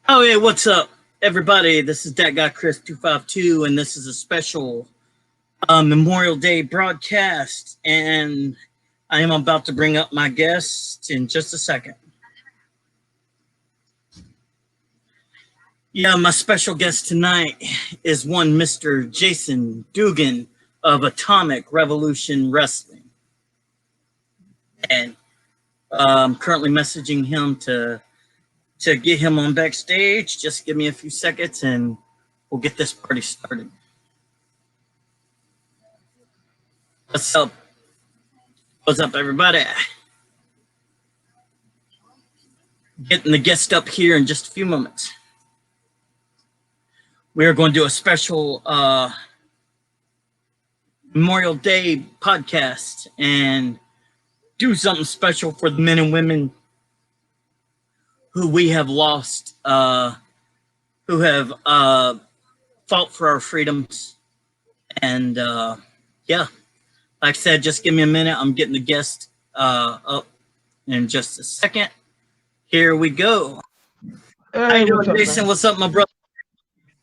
Oh yeah, what's up, everybody? This is that guy Chris 252, and this is a special Memorial Day broadcast. And I am about to bring up my guest in just a second. Yeah, my special guest tonight is one Mr. Jason Dugan of Atomic Revolution Wrestling, and I'm currently messaging him to get him on backstage. Just give me a few seconds, and we'll get this party started. What's up? What's up, everybody? Getting the guest up here in just a few moments. We are going to do a special Memorial Day podcast and do something special for the men and women who we have lost, who have fought for our freedoms. And yeah, like I said, just give me a minute. I'm getting the guest up in just a second. Here we go. How Hey, you what's doing, up, Jason? man? What's up, my brother?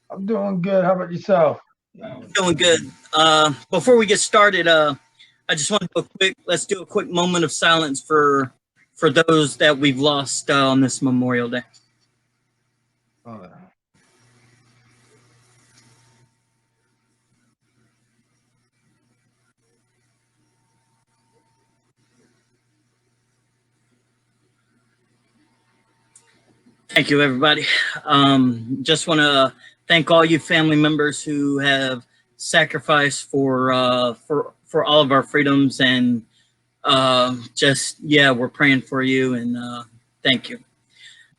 I'm doing good. How about yourself? Doing good. Before we get started, I just want to do let's do a quick moment of silence for those that we've lost on this Memorial Day. Uh, Thank you, everybody. Just want to thank all you family members who have sacrificed for all of our freedoms, and just yeah, we're praying for you, and thank you.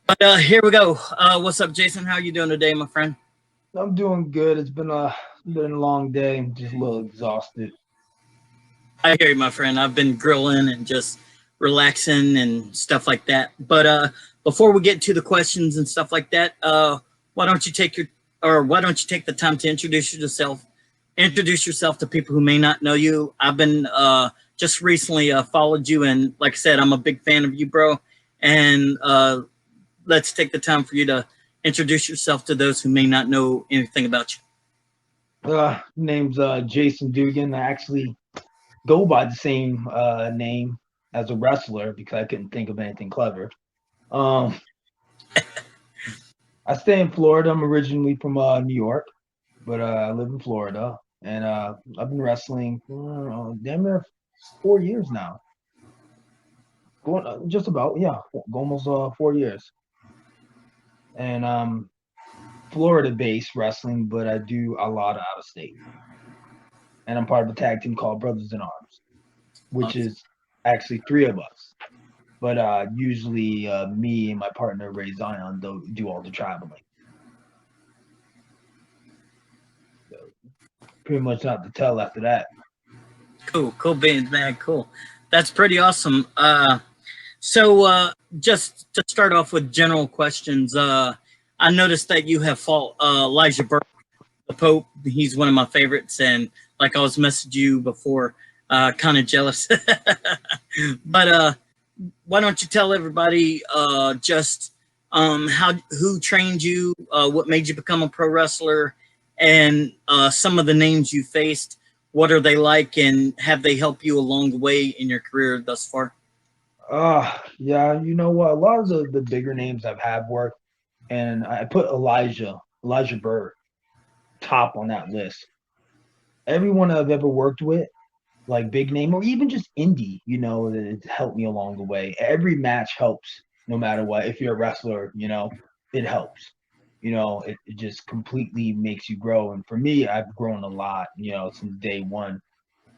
But here we go. What's up, Jason? How are you doing today, my friend? I'm doing good. It's been a long day. I'm just a little exhausted. I hear you, my friend. I've been grilling and just relaxing and stuff like that. But before we get to the questions and stuff like that, why don't you take your or why don't you take the time to introduce yourself to people who may not know you. I've been just recently followed you, and like I said, I'm a big fan of you, bro. And let's take the time for you to introduce yourself to those who may not know anything about you. Name's Jason Dugan. I actually go by the same name as a wrestler because I couldn't think of anything clever. Um, I stay in Florida. I'm originally from New York, but I live in Florida, and I've been wrestling for damn near 4 years now. Going just about, yeah, almost 4 years. And Florida-based wrestling, but I do a lot out of state. And I'm part of a tag team called Brothers in Arms, which is actually three of us. But usually me and my partner Ray Zion do all the traveling. So pretty much not to tell after that. Cool beans, man. Cool. That's pretty awesome. So just to start off with general questions, I noticed that you have fought Elijah Burke, the Pope. He's one of my favorites, and like I was messaging you before, kind of jealous. But why don't you tell everybody just how who trained you, what made you become a pro wrestler, and some of the names you faced. What are they like, and have they helped you along the way in your career thus far? Yeah, you know what? A lot of the bigger names I've had work, and I put Elijah Burr, top on that list. Everyone I've ever worked with, like big name or even just indie, it helped me along the way. Every match helps no matter what. If you're a wrestler, it helps. It just completely makes you grow. And for me, I've grown a lot, since day one.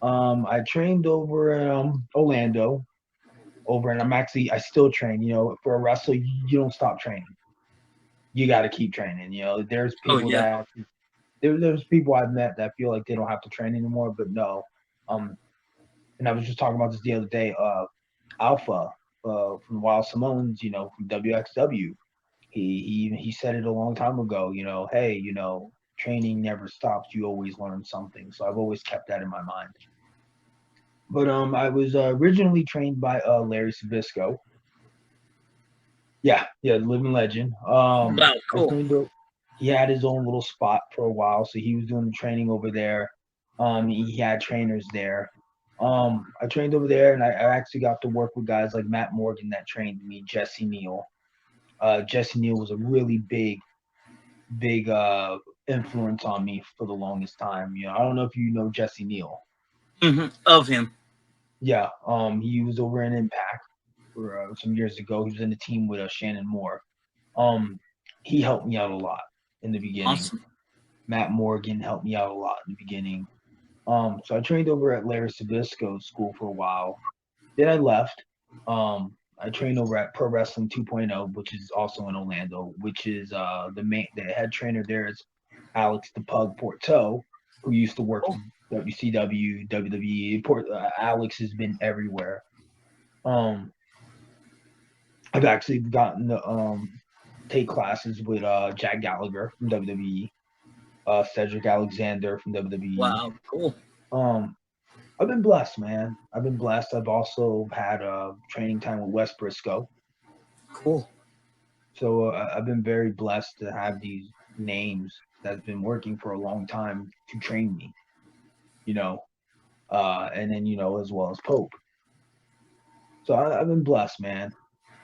I trained over in Orlando, and I still train. For a wrestler, you don't stop training. You got to keep training. There's Oh people yeah. that there's people I've met that feel like they don't have to train anymore, but no. Um, and I was just talking about this the other day. Alpha from Wild Simone's, from WXW. He said it a long time ago. Hey, training never stops. You always learn something. So I've always kept that in my mind. But I was originally trained by Larry Sabisco, Yeah, living legend. Wow, I cool. trained. He had his own little spot for a while, so he was doing the training over there. He had trainers there. I trained over there, and I actually got to work with guys like Matt Morgan that trained me, Jesse Neal. Jesse Neal was a really big influence on me for the longest time. I don't know if you know Jesse Neal. Of him. Yeah, he was over in Impact for some years ago. He was in the team with Shannon Moore. Um, he helped me out a lot in the beginning. Awesome. Matt Morgan helped me out a lot in the beginning. So I trained over at Larry Sabisco's school for a while. Then I left. I trained over at Pro Wrestling 2.0, which is also in Orlando, which is the head trainer there is Alex the Pug Porto, who used to work Cool. for WCW, WWE. Alex has been everywhere. Um, I've actually gotten to take classes with Jack Gallagher from WWE, Cedric Alexander from WWE. Wow, cool. Um, I've been blessed, man. I've been blessed. I've also had training time with Wes Briscoe. Cool. So I've been very blessed to have these names that's been working for a long time to train me, you know, and then, as well as Pope. So I've been blessed, man.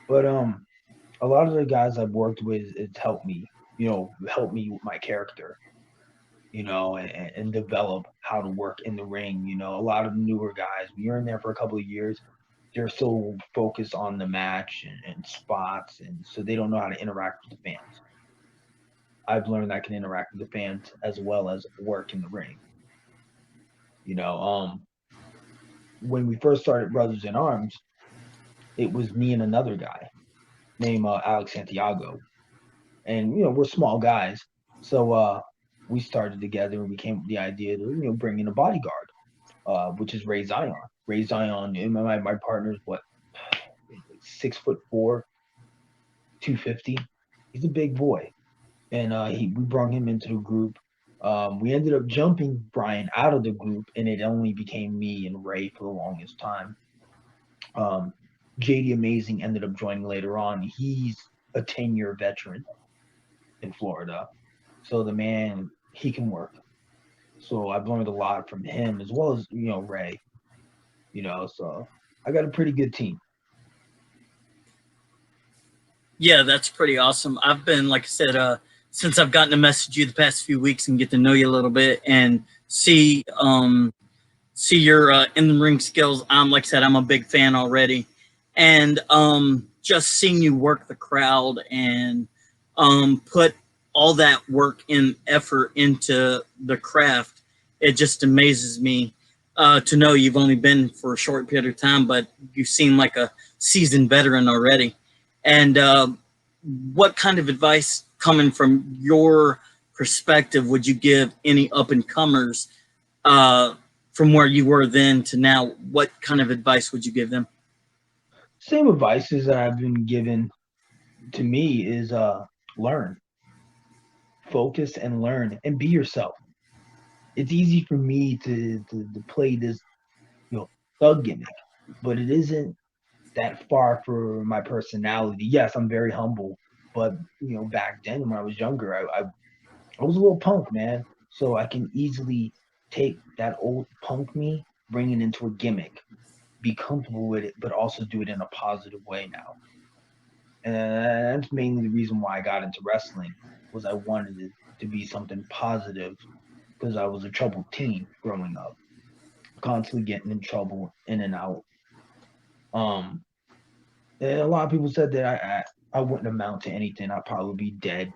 But a lot of the guys I've worked with, it's helped me, help me with my character, and develop how to work in the ring. A lot of the newer guys, when you're in there for a couple of years, they're so focused on the match and spots, and so they don't know how to interact with the fans. I've learned I can interact with the fans as well as work in the ring. You know, um, when we first started Brothers in Arms, it was me and another guy named Alex Santiago, and we're small guys, so we started together and we came with the idea to bring in a bodyguard, which is Ray Zion. Ray Zion, and my partner's what, 6'4", 250. He's a big boy, and we brought him into the group. We ended up jumping Brian out of the group, and it only became me and Ray for the longest time. Um, JD Amazing ended up joining later on. He's a 10-year veteran in Florida, so the man, he can work. So I've learned a lot from him as well as Ray. So I got a pretty good team. Yeah, that's pretty awesome. I've been, like I said, since I've gotten to message you the past few weeks and get to know you a little bit and see your in the ring skills. Like I said, I'm a big fan already, and just seeing you work the crowd and put all that work and effort into the craft, it just amazes me to know you've only been for a short period of time, but you seem like a seasoned veteran already. And what kind of advice, coming from your perspective, would you give any up and comers uh, from where you were then to now? What kind of advice would you give them? Same advices that I've been given to me is learn, focus, and learn, and be yourself. It's easy for me to play this you know thug gimmick, but it isn't that far for my personality. Yes, I'm very humble, but back then when I was younger, I was a little punk, man. So I can easily take that old punk me, bring it into a gimmick, be comfortable with it, but also do it in a positive way now. And that's mainly the reason why I got into wrestling, was I wanted it to be something positive, because I was a troubled teen growing up, constantly getting in trouble in and out. Um, and a lot of people said that I wouldn't amount to anything. I'd probably be dead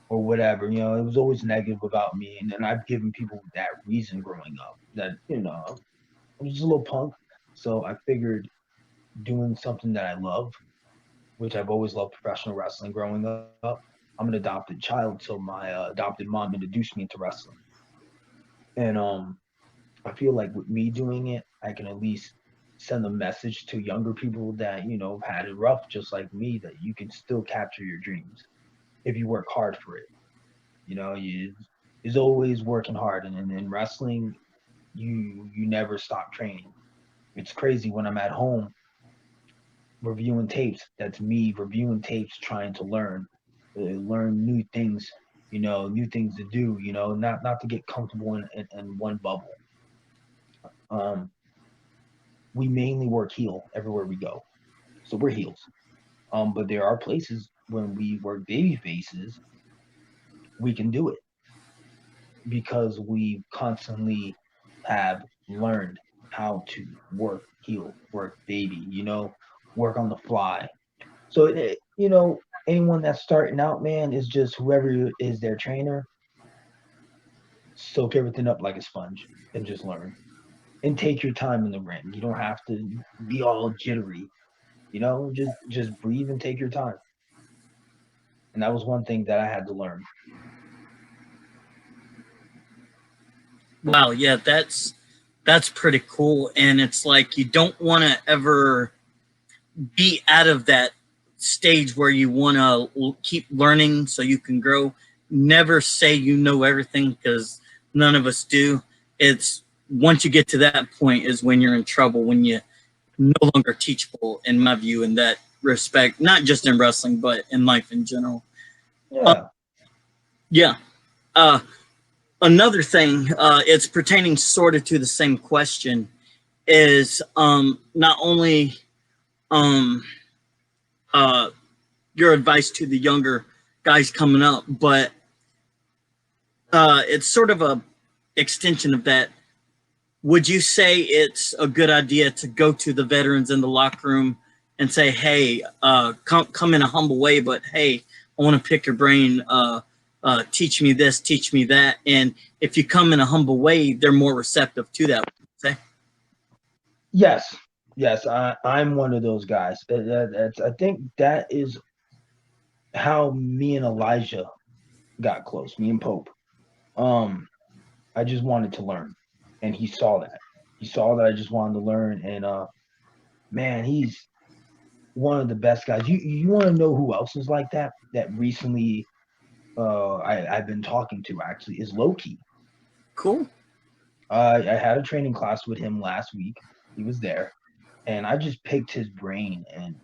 or whatever. It was always negative about me, and then I've given people that reason growing up, that I was just a little punk. So I figured doing something that I love, which I've always loved professional wrestling growing up. I'm an adopted child, so my adopted mom introduced me into wrestling, and I feel like with me doing it, I can at least send a message to younger people that had it rough just like me, that you can still capture your dreams if you work hard for it. You is always working hard, and in wrestling, you never stop training. It's crazy when I'm at home. reviewing tapes. That's me reviewing tapes, trying to learn new things, new things to do. Not to get comfortable in one bubble. Um, we mainly work heel everywhere we go, so we're heels. But there are places when we work baby faces, we can do it because we constantly have learned how to work heel, work baby, work on the fly. So, anyone that's starting out, man, is just whoever is their trainer, soak everything up like a sponge and just learn. And take your time in the ring. You don't have to be all jittery, just breathe and take your time. And that was one thing that I had to learn. Wow, yeah, that's pretty cool. And it's like you don't want to ever be out of that stage where you want to keep learning so you can grow. Never say you know everything, because none of us do. It's once you get to that point is when you're in trouble, when you no longer teachable, in my view, in that respect, not just in wrestling but in life in general. uh, Yeah. yeah. uh, Another thing, it's pertaining sort of to the same question, is not only um, uh, your advice to the younger guys coming up, but it's sort of a extension of that. Would you say it's a good idea to go to the veterans in the locker room and say, "Hey, come in a humble way, but hey, I want to pick your brain. Teach me this, teach me that." And if you come in a humble way, they're more receptive to that. Say, Yes. Yes. I'm one of those guys. I think that is how me and Elijah got close. Me and Pope. Um, I just wanted to learn, and he saw that. He saw that I just wanted to learn, and man, he's one of the best guys. You want to know who else is like that? That recently, I've been talking to actually is Loki. cool. I had a training class with him last week. He was there, and I just picked his brain, and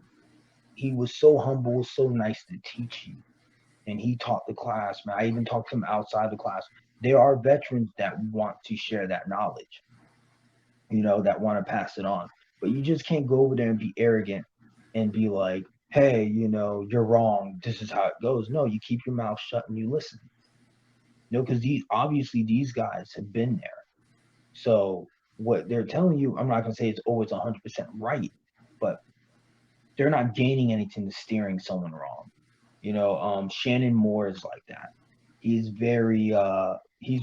he was so humble, so nice to teach you, and he taught the class. Man, I even talked to him outside the class. There are veterans that want to share that knowledge, that want to pass it on, but you just can't go over there and be arrogant and be like, "Hey, you're wrong. This is how it goes." No, you keep your mouth shut and you listen. Because these guys have been there. So what they're telling you, I'm not gonna say it's always 100% right, but they're not gaining anything to steering someone wrong. Shannon Moore is like that. He's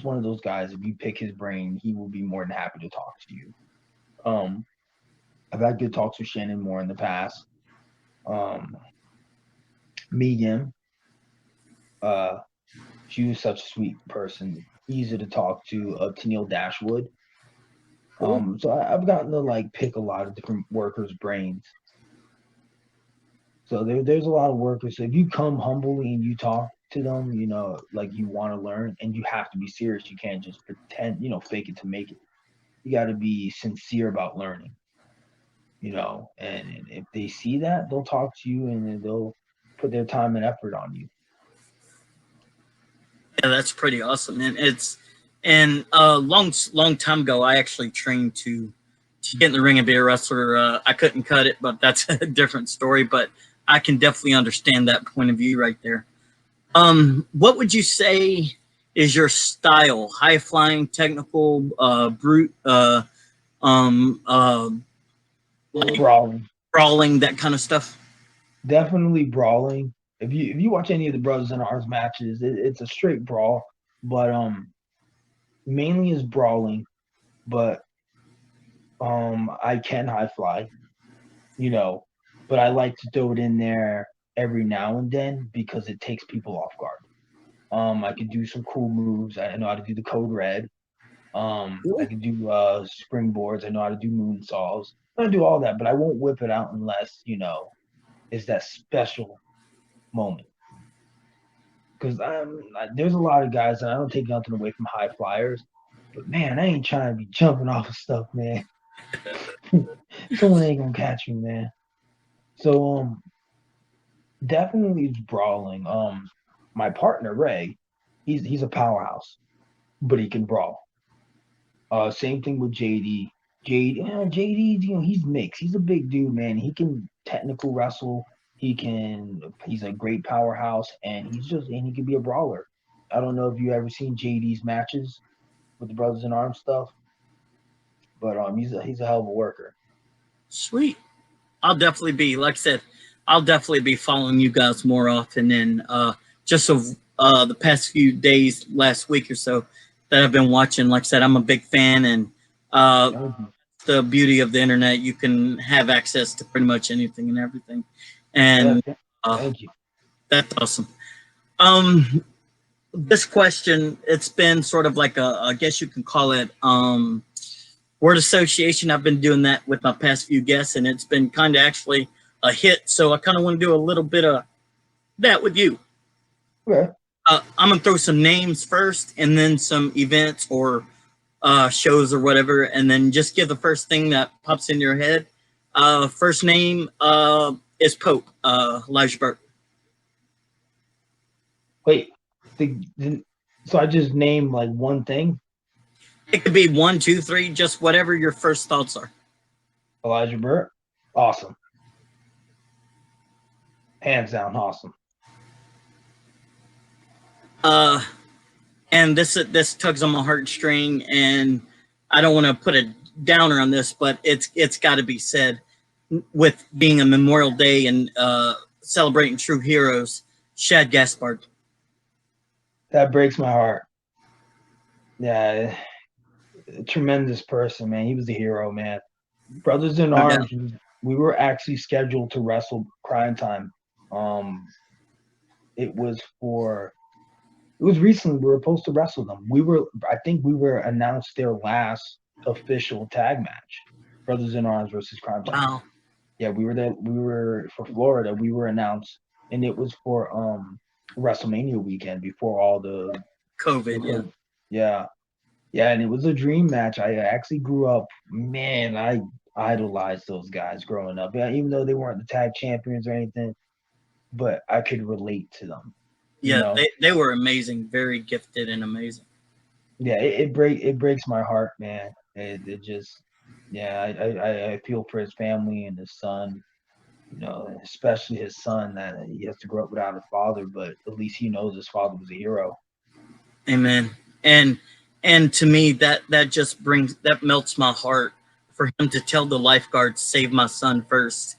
one of those guys. If you pick his brain, he will be more than happy to talk to you. Um, I've had good talks with Shannon Moore in the past. Um, Megan, uh, she was such a sweet person, easy to talk to. Tennille Dashwood. Cool. So I've gotten to like pick a lot of different workers' brains. So there's a lot of workers. So if you come humbly and you talk to them, like you want to learn, and you have to be serious. You can't just pretend, fake it to make it. You got to be sincere about learning, and if they see that, they'll talk to you and then they'll put their time and effort on you. Yeah, that's pretty awesome. And it's and long time ago, I actually trained to get in the ring and be a wrestler. I couldn't cut it, but that's a different story. But I can definitely understand that point of view right there. What would you say is your style? High flying, technical, brute, um, uh, like Brawling, brawling, that kind of stuff? definitely brawling. If you watch any of the Brothers in Arms matches, it's a straight brawl, but mainly is brawling. But I can high fly, you know, but I like to throw it in there every now and then because it takes people off guard. I can do some cool moves. I know how to do the code red. I Cool. can do springboards. I know how to do moonsaults. I do all that, but I won't whip it out unless it's that special moment. Because there's a lot of guys, and I don't take nothing away from high flyers, but man, I ain't trying to be jumping off of stuff, man. Someone ain't gonna catch me, man. So definitely it's brawling. My partner Ray, he's a powerhouse, but he can brawl. Same thing with JD. JD, he's mixed. He's a big dude, man. He can technical wrestle. He's a great powerhouse, and he can be a brawler. I don't know if you ever seen JD's matches with the Brothers in Arms stuff, but he's a hell of a worker. Sweet. I'll definitely be, like I said, I'll definitely be following you guys more often. And just of the past few days, last week or so, that I've been watching. Like I said, I'm a big fan, and uh, Mhm. the beauty of the internet, you can have access to pretty much anything and everything. Yeah, And uh, thank you. that's awesome. Um, this question, it's been sort of like I guess you can call it word association. I've been doing that with my past few guests, and it's been kind of actually a hit. So I kind of want to do a little bit of that with you. Okay. I'm gonna throw some names first, and then some events or shows or whatever, and then just give the first thing that pops in your head. First name is Pope Elijah Burke. Wait, so I just named like one thing. It could be one, two, three, just whatever your first thoughts are. Elijah Burke, awesome, hands down, awesome. Uh, and this tugs on my heartstring, and I don't want to put a downer on this, but it's got to be said with being a Memorial Day and celebrating true heroes. Shad Gaspard. That breaks my heart. Yeah, a tremendous person, man. He was a hero, man. Brothers in No doubt. Arms. We were actually scheduled to wrestle Crime Time. It was for. It was recently. We were supposed to wrestle them. I think we were announced their last official tag match. Brothers in Arms versus Crime Time. Wow. Yeah, we were there. We were for Florida. We were announced, and it was for WrestleMania weekend before all the COVID. Yeah. COVID. Yeah, yeah, and it was a dream match. I actually grew up, man. I idolized those guys growing up. Yeah, even though they weren't the tag champions or anything, but I could relate to them. You Yeah. know, They were amazing. Very gifted and amazing. yeah, it breaks my heart, man. It just, yeah, I feel for his family and his son. You know, especially his son that he has to grow up without a father, but at least he knows his father was a hero. Amen. And and to me that just brings that melts my heart for him to tell the lifeguards save my son first.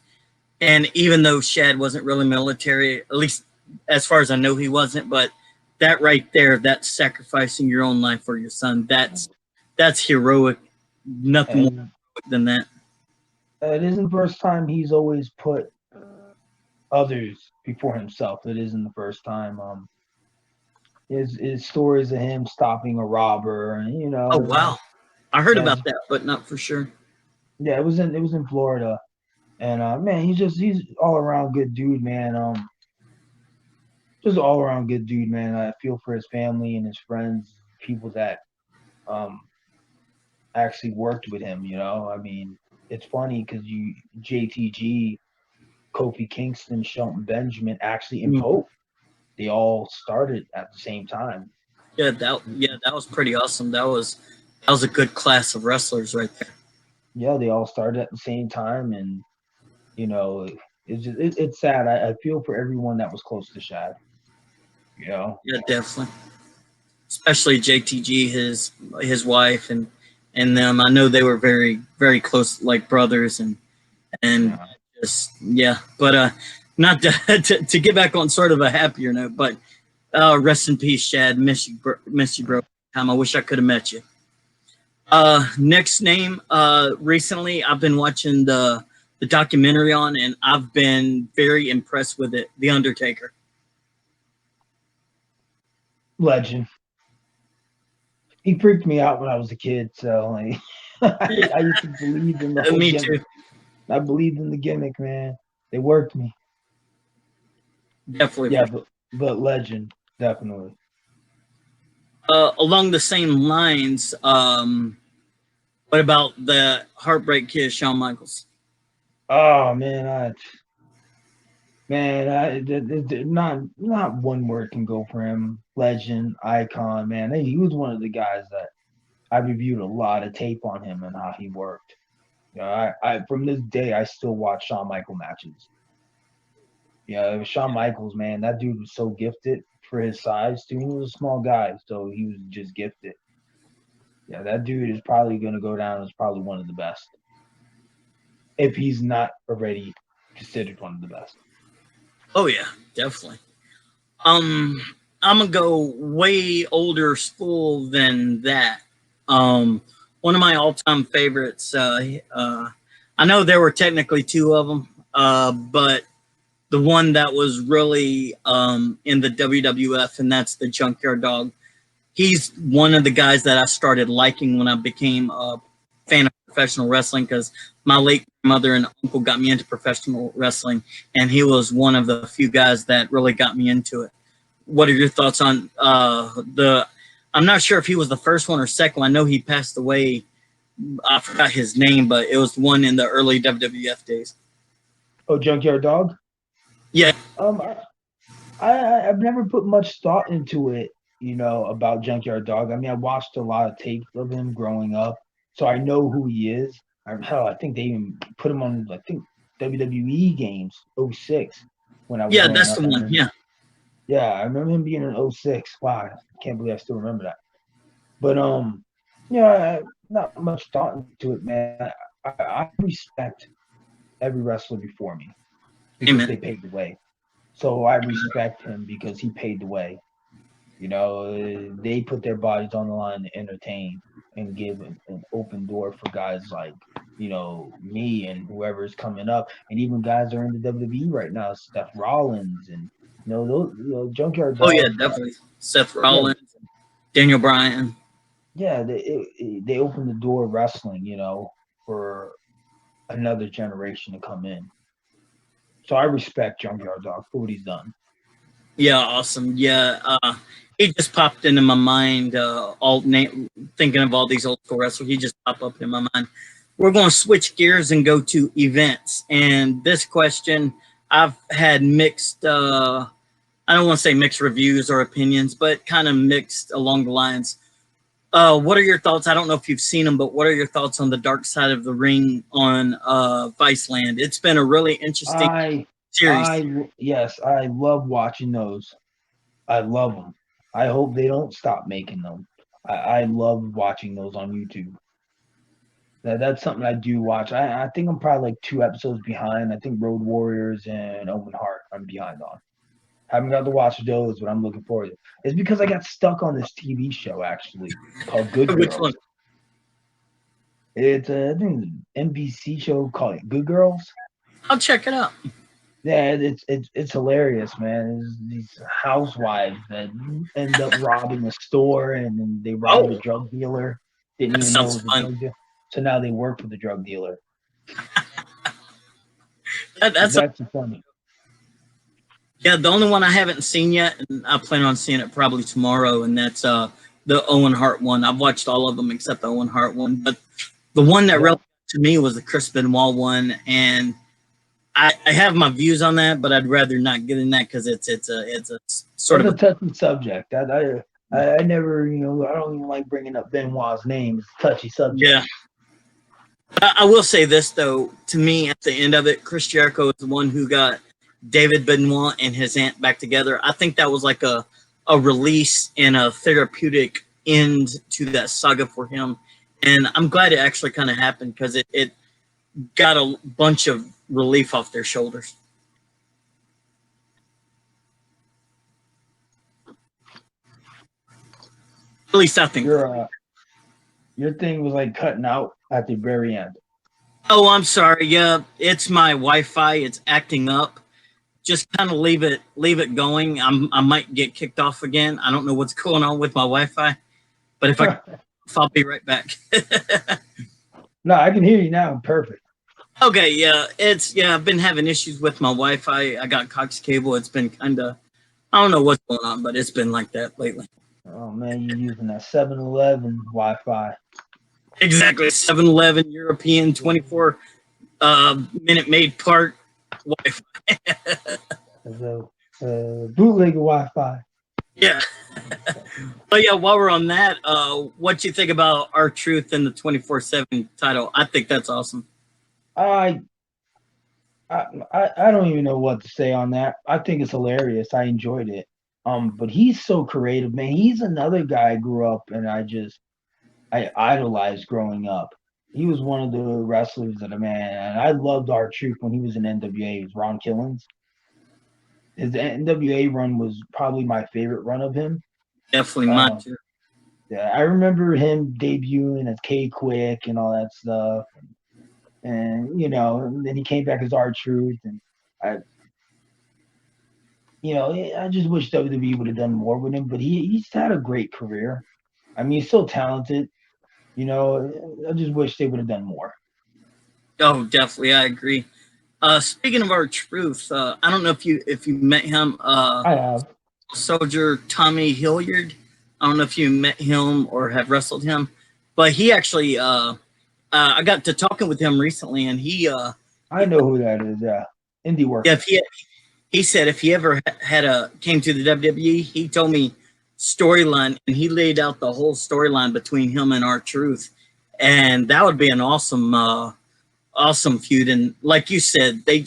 And even though Shad wasn't really military, at least as far as I know he wasn't, but that right there, that's sacrificing your own life for your son. That's heroic. Nothing more And heroic than that. it isn't the first time he's always put others before himself. It isn't the first time. His stories of him stopping a robber, and Oh wow. I heard yeah, about that, but not for sure. yeah, it was in Florida, and man, he's all around good dude, man. Just all around good dude, man. I feel for his family and his friends, people that um actually worked with him. You know, I mean, it's funny because you JTG, Kofi Kingston, Shelton Benjamin, actually in Mm. Pope, they all started at the same time. Yeah, that was pretty awesome. That was a good class of wrestlers right there. Yeah, they all started at the same time, and you know, it's sad. I feel for everyone that was close to Shad. You know, Yeah, definitely. Especially JTG, his wife and them. I know they were very close, like brothers, and yeah, just yeah. But not to get back on sort of a happier note, but rest in peace, Shad. Miss you, bro. Time. I wish I could have met you. Next name. Recently I've been watching the documentary on, and I've been very impressed with it. The Undertaker. legend. He freaked me out when I was a kid, so like, I used to believe in the whole Me gimmick. too. I believed in the gimmick, man. They worked me. Definitely Yeah, for but legend, definitely. along the same lines, what about the Heartbreak Kid, Shawn Michaels? Oh man, Man, not one word can go for him. Legend, icon, man. He was one of the guys that I reviewed a lot of tape on him and how he worked. I from this day I still watch Shawn Michael matches. Yeah, it was Shawn Michaels, man. That dude was so gifted for his size too. He was a small guy, so he was just gifted. Yeah, that dude is probably gonna go down as probably one of the best. If he's not already considered one of the best. Oh yeah, definitely. Um, I'm gonna go way older school than that. Um, One of my all-time favorites. I know there were technically two of them, but the one that was really in the WWF, and that's the Junkyard Dog. He's one of the guys that I started liking when I became a fan of professional wrestling, because my late mother and uncle got me into professional wrestling, and he was one of the few guys that really got me into it. What are your thoughts on the? I'm not sure if he was the first one or second one. I know he passed away. I forgot his name, but it was one in the early WWF days. Oh, Junkyard Dog. Yeah. Um, I've never put much thought into it, about Junkyard Dog. I mean, I watched a lot of tapes of him growing up, so I know who he is. I think they even put him on, I think, WWE games '06 when I was Yeah, growing that's up. the one. Yeah. Yeah, I remember him being in '06. Wow, I can't believe I still remember that. But not much thought into it, man. I respect every wrestler before me because Amen. they paved the way. So I respect him because he paid the way. They put their bodies on the line to entertain and give an open door for guys like, me and whoever's coming up. And even guys that are in the WWE right now, Seth Rollins and, those, Junkyard Oh yeah, Dog. definitely. Seth Yeah, Rollins, Daniel Bryan. yeah, they opened the door of wrestling, for another generation to come in. So I respect Junkyard Dog for what he's done. Yeah, awesome. Yeah, he just popped into my mind. Thinking of all these old school wrestlers, he just popped up in my mind. We're going to switch gears and go to events. And this question, I've had mixed. I don't want to say mixed reviews or opinions, but kind of mixed along the lines. What are your thoughts? I don't know if you've seen them, but what are your thoughts on the Dark Side of the Ring on Viceland? It's been a really interesting I, series. yes, I love watching those. I love them. I hope they don't stop making them. I love watching those on YouTube. That's something I do watch. I think I'm probably like 2 episodes behind. I think Road Warriors and Owen Hart I'm behind on. Haven't got to watch those, but I'm looking forward to it. It's because I got stuck on this TV show actually called Good Which one? Girls. It's I think an NBC show called Good Girls. I'll check it out. Yeah, it's hilarious, man. It's these housewives that end up robbing a store, and then they robbed a Oh, drug dealer. Didn't that even know sounds it was a fun. drug dealer. So now they work for the drug dealer. That's That's funny. yeah. The only one I haven't seen yet, and I plan on seeing it probably tomorrow, and that's the Owen Hart one. I've watched all of them except the Owen Hart one, but the one that Yeah, really to me was the Chris Benoit one, and I have my views on that, but I'd rather not get in that because it's a sort that's of a a touchy subject. I never, I don't even like bringing up Benoit's name. It's a touchy subject. yeah. I will say this though, to me, at the end of it, Chris Jericho is the one who got David Benoit and his aunt back together. I think that was like a release and a therapeutic end to that saga for him, and I'm glad it actually kind of happened because it got a bunch of relief off their shoulders. At least I think. Your thing was like cutting out at the very end. Oh, I'm sorry. Yeah, it's my Wi-Fi. It's acting up. Just kind of leave it going. I might get kicked off again. I don't know what's going on with my Wi-Fi, but if I'll be right back. No, I can hear you now. Perfect. Okay, yeah, I've been having issues with my Wi-Fi. I got Cox cable. It's been kind of I don't know what's going on, but it's been like that lately. Oh man, you're using that 7-Eleven Wi-Fi. Exactly, 7-Eleven European 24 minute maid part. The bootleg Wi-Fi. Yeah. But yeah, while we're on that, what you think about R-Truth and the 24/7 title? I think that's awesome. I, I don't even know what to say on that. I think it's hilarious. I enjoyed it. But he's so creative, man. He's another guy I grew up and I idolized growing up. He was one of the wrestlers that man, I loved R-Truth when he was in NWA. It was Ron Killings. His NWA run was probably my favorite run of him. Definitely mine Um, too. yeah, I remember him debuting as K Quick and all that stuff, and and then he came back as R-Truth, and I, I just wish WWE would have done more with him. But he's had a great career. I mean, he's so talented. I just wish they would have done more. Oh, definitely, I agree. Speaking of R-Truth, I don't know if you met him. I have. Soldier Tommy Hilliard. I don't know if you met him or have wrestled him, but he actually, I got to talking with him recently, and I know who that is. Yeah, indie worker. yeah, he said if he ever came to the WWE, he told me storyline, and he laid out the whole storyline between him and R-Truth, and that would be an awesome feud. And like you said, I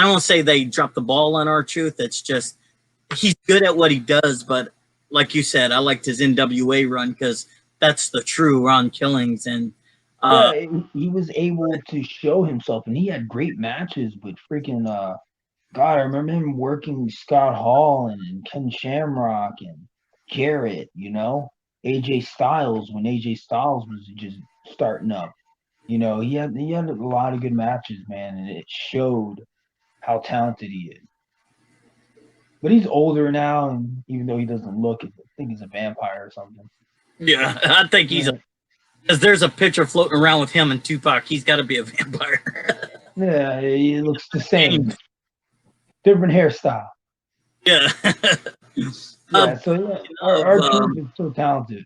don't want to say they dropped the ball on R-Truth. It's just he's good at what he does, but like you said, I liked his NWA run because that's the true Ron Killings. And Yeah, he was able to show himself, and he had great matches with freaking God. I remember him working Scott Hall and Ken Shamrock and Jarrett. AJ Styles when AJ Styles was just starting up. He had a lot of good matches, man, and it showed how talented he is. But he's older now, and even though he doesn't look, I think he's a vampire or something. yeah, I think Yeah, because there's a picture floating around with him and Tupac. He's got to be a vampire. yeah, he looks the same, different hairstyle. Yeah. Yeah, so yeah, our truth is so talented.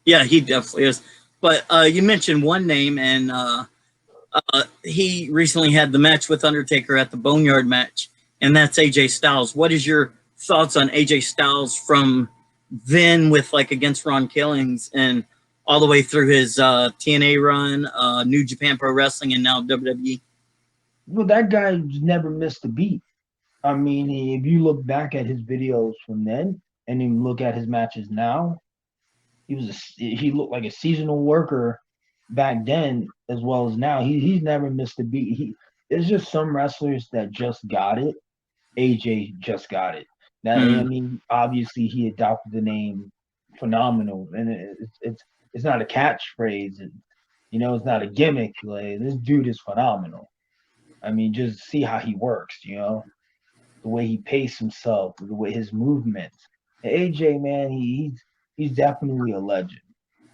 Yeah, he definitely is. But you mentioned one name, and he recently had the match with Undertaker at the Boneyard match, and that's AJ Styles. What is your thoughts on AJ Styles from then with like against Ron Killings and all the way through his TNA run, New Japan Pro Wrestling, and now WWE? Well, that guy never missed a beat. I mean, if you look back at his videos from then, and then look at his matches now, he looked like a seasonal worker back then as well as now. He's never missed a beat. There's just some wrestlers that just got it. AJ just got it. Now, I Mm. mean, obviously he adopted the name Phenomenal, and it's not a catchphrase, and it's not a gimmick. Like this dude is phenomenal. I mean, just see how he works. The way he paced himself, the way his movements. AJ, man, he's definitely a legend.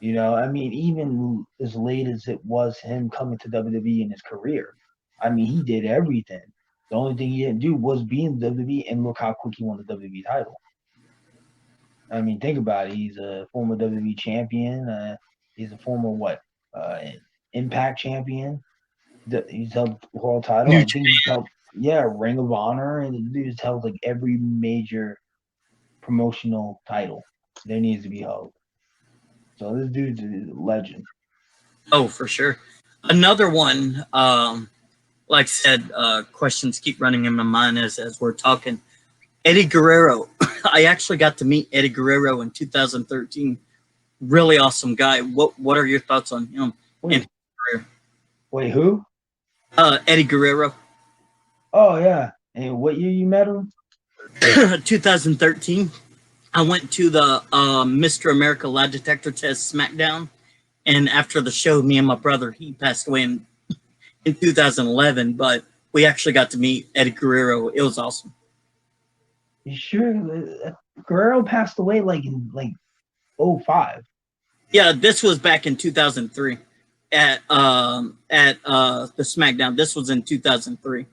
I mean, even as late as it was him coming to WWE in his career, I mean, he did everything. The only thing he didn't do was be in WWE, and look how quick he won the WWE title. I mean, think about it. He's a former WWE champion. He's a former what? Impact champion. He's held the world title. New I think he's held, yeah, Ring of Honor, and the dude's held like every major promotional title there needs to be held. So this dude's a legend. Oh, for sure. Another one, like I said, questions keep running in my mind as we're talking. Eddie Guerrero. I actually got to meet Eddie Guerrero in 2013. Really awesome guy. What are your thoughts on him and his career? Wait, who? Eddie Guerrero. Oh yeah. And what year you met him? 2013. I went to the Mr. America Lie Detector Test SmackDown, and after the show, me and my brother, he passed away in 2011, but we actually got to meet Eddie Guerrero. It was awesome. You sure? Guerrero passed away like in like 05. Yeah, this was back in 2003 at the SmackDown. This was in 2003.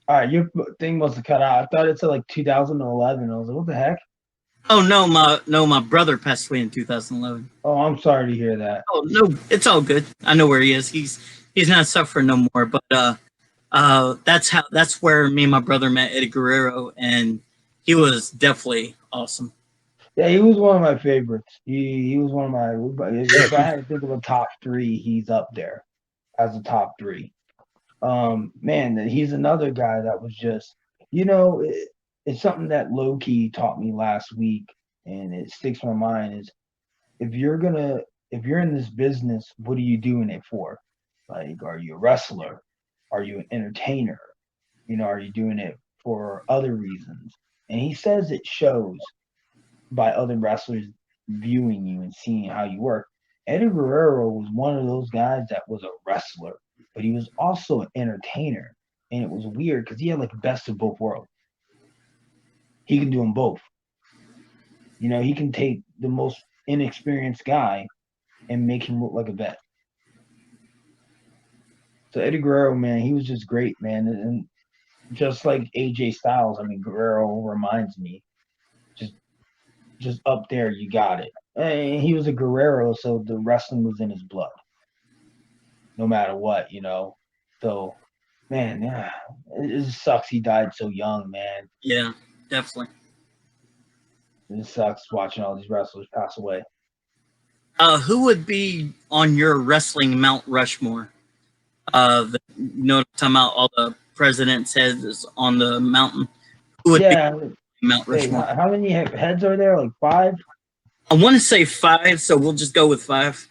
All right, your thing must have cut out. I thought it said like 2011. I was like, what the heck? Oh no, my brother passed away in 2011. Oh, I'm sorry to hear that. Oh no, it's all good. I know where he is. He's not suffering no more. But That's where me and my brother met Eddie Guerrero, and he was definitely awesome. Yeah, he was one of my favorites. He was one of my. If I had to think of a top three, he's up there as a top three. Man, he's another guy that was just, it's something that low key taught me last week, and it sticks in my mind. Is if you're gonna, if you're in this business, what are you doing it for? Like, are you a wrestler? Are you an entertainer? Are you doing it for other reasons? And he says it shows by other wrestlers viewing you and seeing how you work. Eddie Guerrero was one of those guys that was a wrestler, but he was also an entertainer. And it was weird because he had like best of both worlds. He can do them both. He can take the most inexperienced guy and make him look like a vet. So Eddie Guerrero, man, he was just great, man. And just like AJ Styles, I mean, Guerrero reminds me just just up there, you got it. And he was a Guerrero, so the wrestling was in his blood, no matter what. So, man, yeah, it just sucks he died so young, man. Yeah, definitely. It sucks watching all these wrestlers pass away. Who would be on your wrestling Mount Rushmore? Talking about all the presidents' heads on the mountain. Who would be Yeah. Mount Hey, Rushmore? how many heads are there? Like five? I want to say five, so we'll just go with five.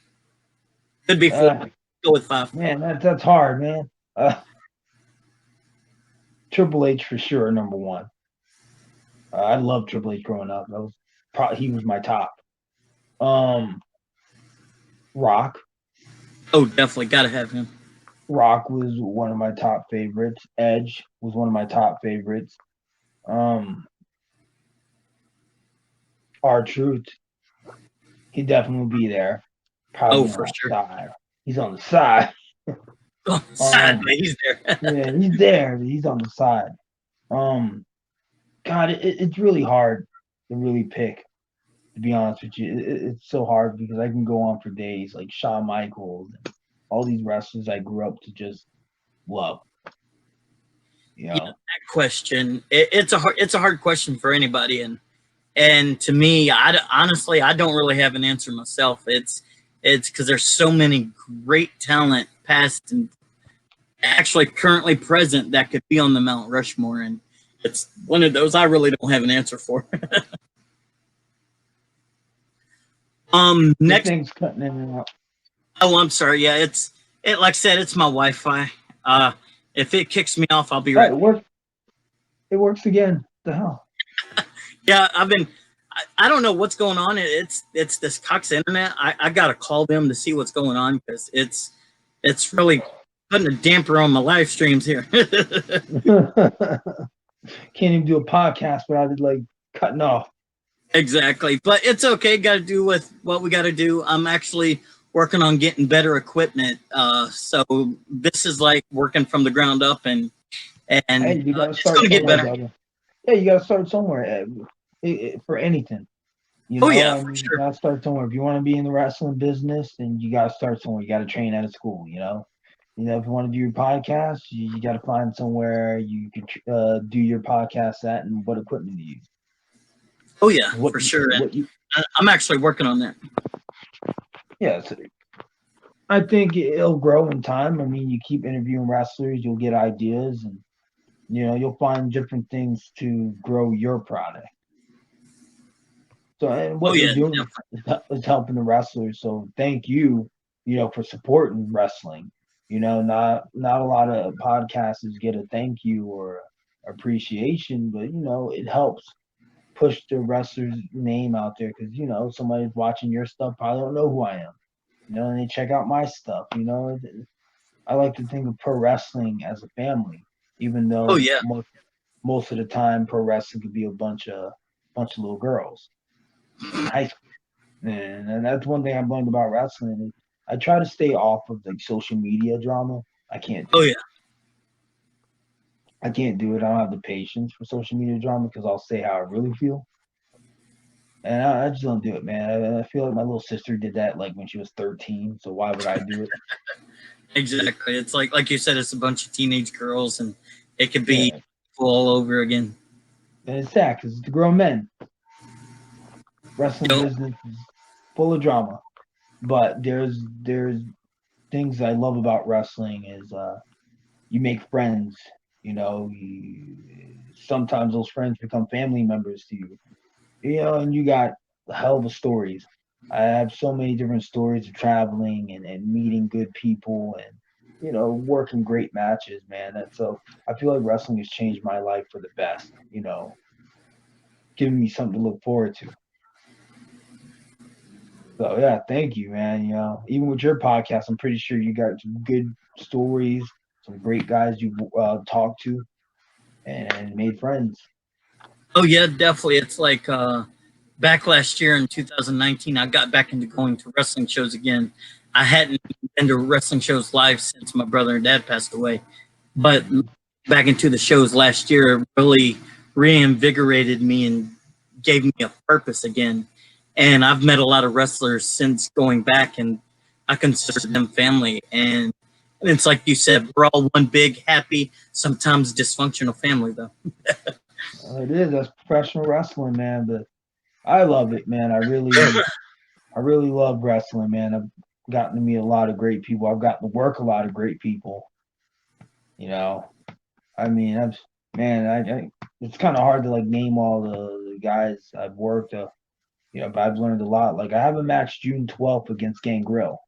Could be four. Go with five. Man, that's hard, man. Triple H for sure, number one. I loved Triple H growing up. That was he was my top. Rock. Oh, definitely gotta have him. Rock was one of my top favorites. Edge was one of my top favorites. R-Truth, he'd definitely be there. Probably Oh, on for the sure. side. He's on the side. Oh, sad, but he's there. Yeah, he's there, but he's on the side. God, it's really hard to really pick. To be honest with you, it's so hard because I can go on for days. Like Shawn Michaels, and all these wrestlers I grew up to just love. Yeah, that question. It's a hard question for anybody, and to me, honestly, I don't really have an answer myself. It's because there's so many great talent, past and actually currently present, that could be on the Mount Rushmore, and it's one of those I really don't have an answer for. Next. Things cutting in and out. Oh, I'm sorry. Yeah, like I said, it's my Wi-Fi. If it kicks me off, I'll be Hey, right. it works. It works again. The hell. Yeah, I don't know what's going on. It's this Cox internet. I gotta call them to see what's going on, because it's really putting a damper on my live streams here. Can't even do a podcast without it like cutting off. Exactly, but it's okay. Got to do with what we got to do. I'm actually working on getting better equipment. So this is like working from the ground up, and Hey, you gotta it's start going to get somewhere, better. brother. Yeah, you gotta start somewhere for anything. Oh yeah, I for mean, you sure. gotta start somewhere. If you want to be in the wrestling business, then you gotta start somewhere. You gotta train at a school. If you want to do your podcast, you got to find somewhere you can do your podcast at and what equipment to use. Oh yeah, What for sure. And what you I'm actually working on that. yeah. So I think it'll grow in time. I mean, you keep interviewing wrestlers, you'll get ideas, and you'll find different things to grow your product. So, and Oh what you're yeah, doing is helping the wrestlers. So, thank you, for supporting wrestling. Not a lot of podcasters get a thank you or appreciation, but it helps push the wrestler's name out there because somebody's watching your stuff probably don't know who I am. And they check out my stuff. I like to think of pro wrestling as a family, even oh though yeah. most of the time pro wrestling could be a bunch of little girls in high school. And that's one thing I've learned about wrestling. I try to stay off of like social media drama. I can't Oh do yeah. it. I can't do it. I don't have the patience for social media drama because I'll say how I really feel. And I just don't do it, man. I feel like my little sister did that like when she was 13. So why would I do it? Exactly. It's like you said, it's a bunch of teenage girls, and it could be Yeah, all over again. and it's sad because it's the grown men. Wrestling Yo, business is full of drama, but there's things I love about wrestling is you make friends. You know, sometimes those friends become family members to you. You know, and you got a hell of a stories. I have so many different stories of traveling and meeting good people and working great matches, man. And so I feel like wrestling has changed my life for the best. Giving me something to look forward to. So yeah, thank you, man. Even with your podcast, I'm pretty sure you got some good stories, some great guys you talked to, and made friends. oh yeah, definitely. It's like back last year in 2019, I got back into going to wrestling shows again. I hadn't been to wrestling shows live since my brother and dad passed away, but Mhm. back into the shows last year really reinvigorated me and gave me a purpose again. And I've met a lot of wrestlers since going back, and I consider them family. And it's like you said, we're all one big, happy, sometimes dysfunctional family, though. It is. That's professional wrestling, man. But I love it, man. I really love wrestling, man. I've gotten to meet a lot of great people. I've gotten to work a lot of great people. You know, I mean, I it's kind of hard to like name all the guys I've worked. But I've learned a lot. Like I have a match June 12th against Gangrel,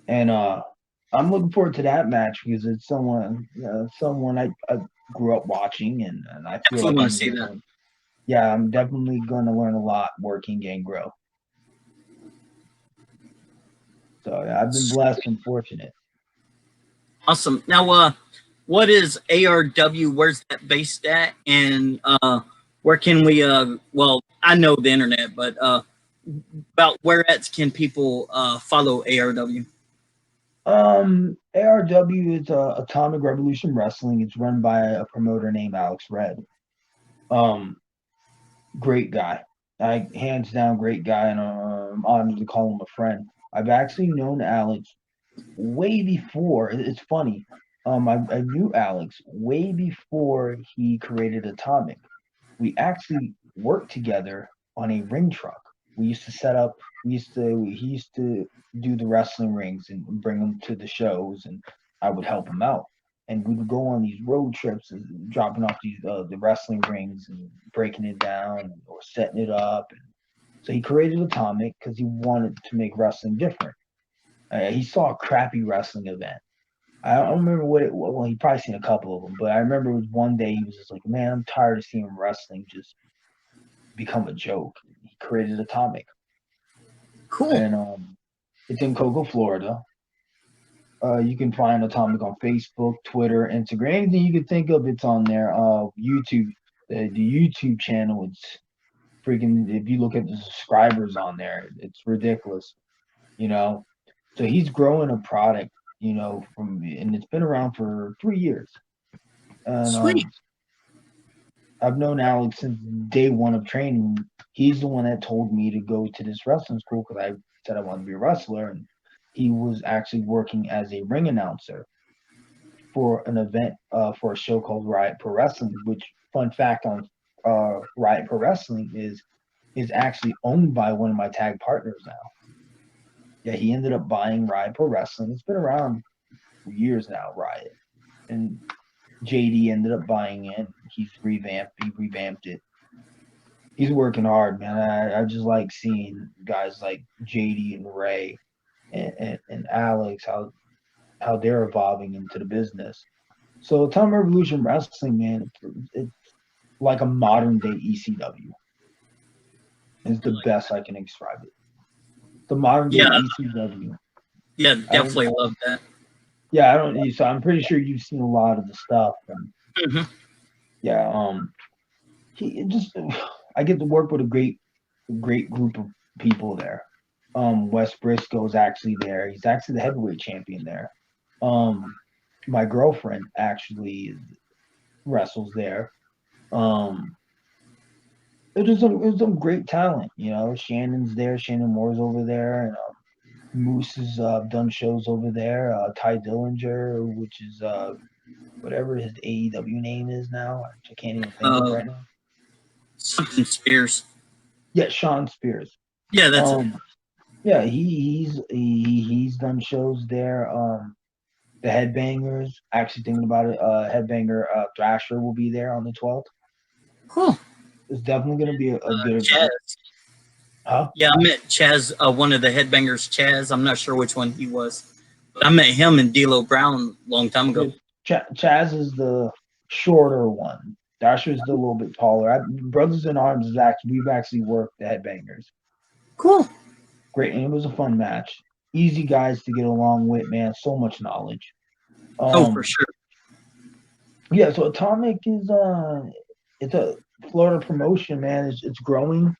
and I'm looking forward to that match because it's someone I grew up watching, and I feel Definitely like want to I'm see gonna that. learn. Yeah, I'm definitely gonna learn a lot working Gangrel. So yeah, I've been blessed and fortunate. Awesome. Now, what is ARW? Where's that based at? And where can we? Well, I know the internet, but about where else can people follow ARW? ARW is Atomic Revolution Wrestling. It's run by a promoter named Alex Red. Um, Great guy. Hands down great guy, and I'm honored to call him a friend. I've actually known Alex way before. It's funny. I knew Alex way before he created Atomic. We actually worked together on a ring truck. We used to set up. He used to do the wrestling rings and bring them to the shows, and I would help him out. And we would go on these road trips and dropping off these the wrestling rings and breaking it down or setting it up. And so he created Atomic because he wanted to make wrestling different. He saw a crappy wrestling event. I don't remember what it was. Well, he probably seen a couple of them, but I remember it was one day he was just like, "Man, I'm tired of seeing wrestling just become a joke." He created Atomic, Cool. and it's in Cocoa, Florida. You can find Atomic on Facebook, Twitter, Instagram, anything you could think of. It's on there. YouTube, the YouTube channel. It's freaking. If you look at the subscribers on there, it's ridiculous. You know, so he's growing a product. And it's been around for 3 years. And Sweet. I've known Alex since day one of training. He's the one that told me to go to this wrestling school because I said I wanted to be a wrestler, and he was actually working as a ring announcer for an event for a show called Riot Pro Wrestling. Which, fun fact on Riot Pro Wrestling is actually owned by one of my tag partners now. Yeah, he ended up buying Riot Pro Wrestling. It's been around for years now, Riot, and JD ended up buying it. He revamped it. He's working hard, man. I just like seeing guys like JD and Ray and Alex how they're evolving into the business. So Time Revolution Wrestling, man, it's like a modern day ECW is the best I can describe it. The modern day Yeah, ECW. yeah, I don't, definitely love that. yeah, I don't. So I'm pretty sure you've seen a lot of the stuff, and Hmm. yeah, he just I get to work with a great group of people there. Wes Briscoe's actually there. He's actually the heavyweight champion there. Um, my girlfriend actually wrestles there. Um, it's some great talent. Shannon's there. Shannon Moore's over there, and Moose has done shows over there. Ty Dillinger, which is whatever his AEW name is now, which I can't even think of right now. Something Spears. Yeah, Sean Spears. Yeah, that's it. Yeah, he's done shows there. The Headbangers. Actually thinking about it, Headbanger Thrasher will be there on the 12th. Cool. It's definitely going to be a good Chaz. event. Huh? Yeah, I met Chaz, one of the Headbangers, Chaz. I'm not sure which one he was. But I met him and D'Lo Brown a long time ago. Chaz is the shorter one. Thrasher is the little bit taller. Brothers in Arms is we've actually worked the Headbangers. Cool. Great, and it was a fun match. Easy guys to get along with, man. So much knowledge. For sure. Yeah, so Atomic is it's a Florida promotion, man. It's growing,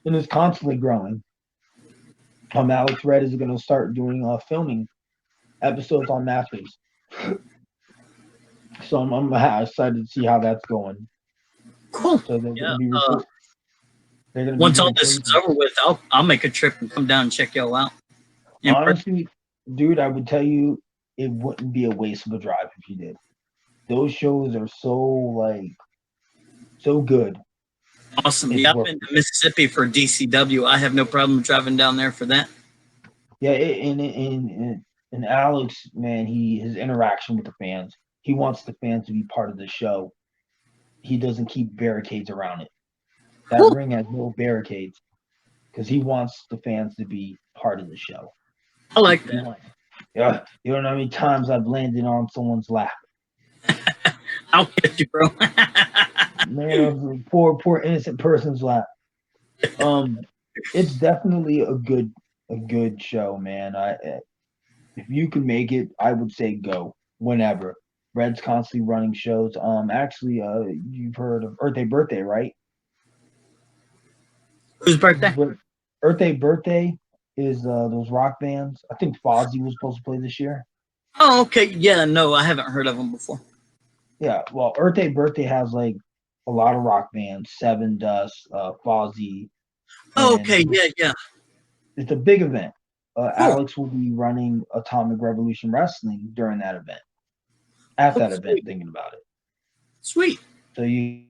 and it's constantly growing. Alex Red is going to start doing filming episodes on Masters. So I'm excited to see how that's going. Cool. So they're yeah. going to be Once all this is over with, I'll make a trip and come down and check y'all out. Honestly, dude, I would tell you it wouldn't be a waste of a drive if you did. Those shows are so good. Awesome. Yeah, I've been to Mississippi for DCW. I have no problem driving down there for that. Yeah, and Alex, man, his interaction with the fans. He wants the fans to be part of the show. He doesn't keep barricades around it. That ring has no barricades because he wants the fans to be part of the show. I like that. Yeah, you don't know how many times I've landed on someone's lap. I'll get you, bro. Man, poor innocent person's lap. It's definitely a good show, man. If you can make it, I would say go whenever. Red's constantly running shows. Actually, you've heard of Earth Day Birthday, right? Whose birthday? Earth Day Birthday is those rock bands. I think Fozzy was supposed to play this year. Oh, okay. Yeah, no, I haven't heard of them before. Yeah, well, Earth Day Birthday has like a lot of rock bands, Seven Dust, Fozzy. Oh, okay, yeah. It's a big event. Cool. Alex will be running Atomic Revolution Wrestling during that event. At that event, thinking about it. Sweet. So you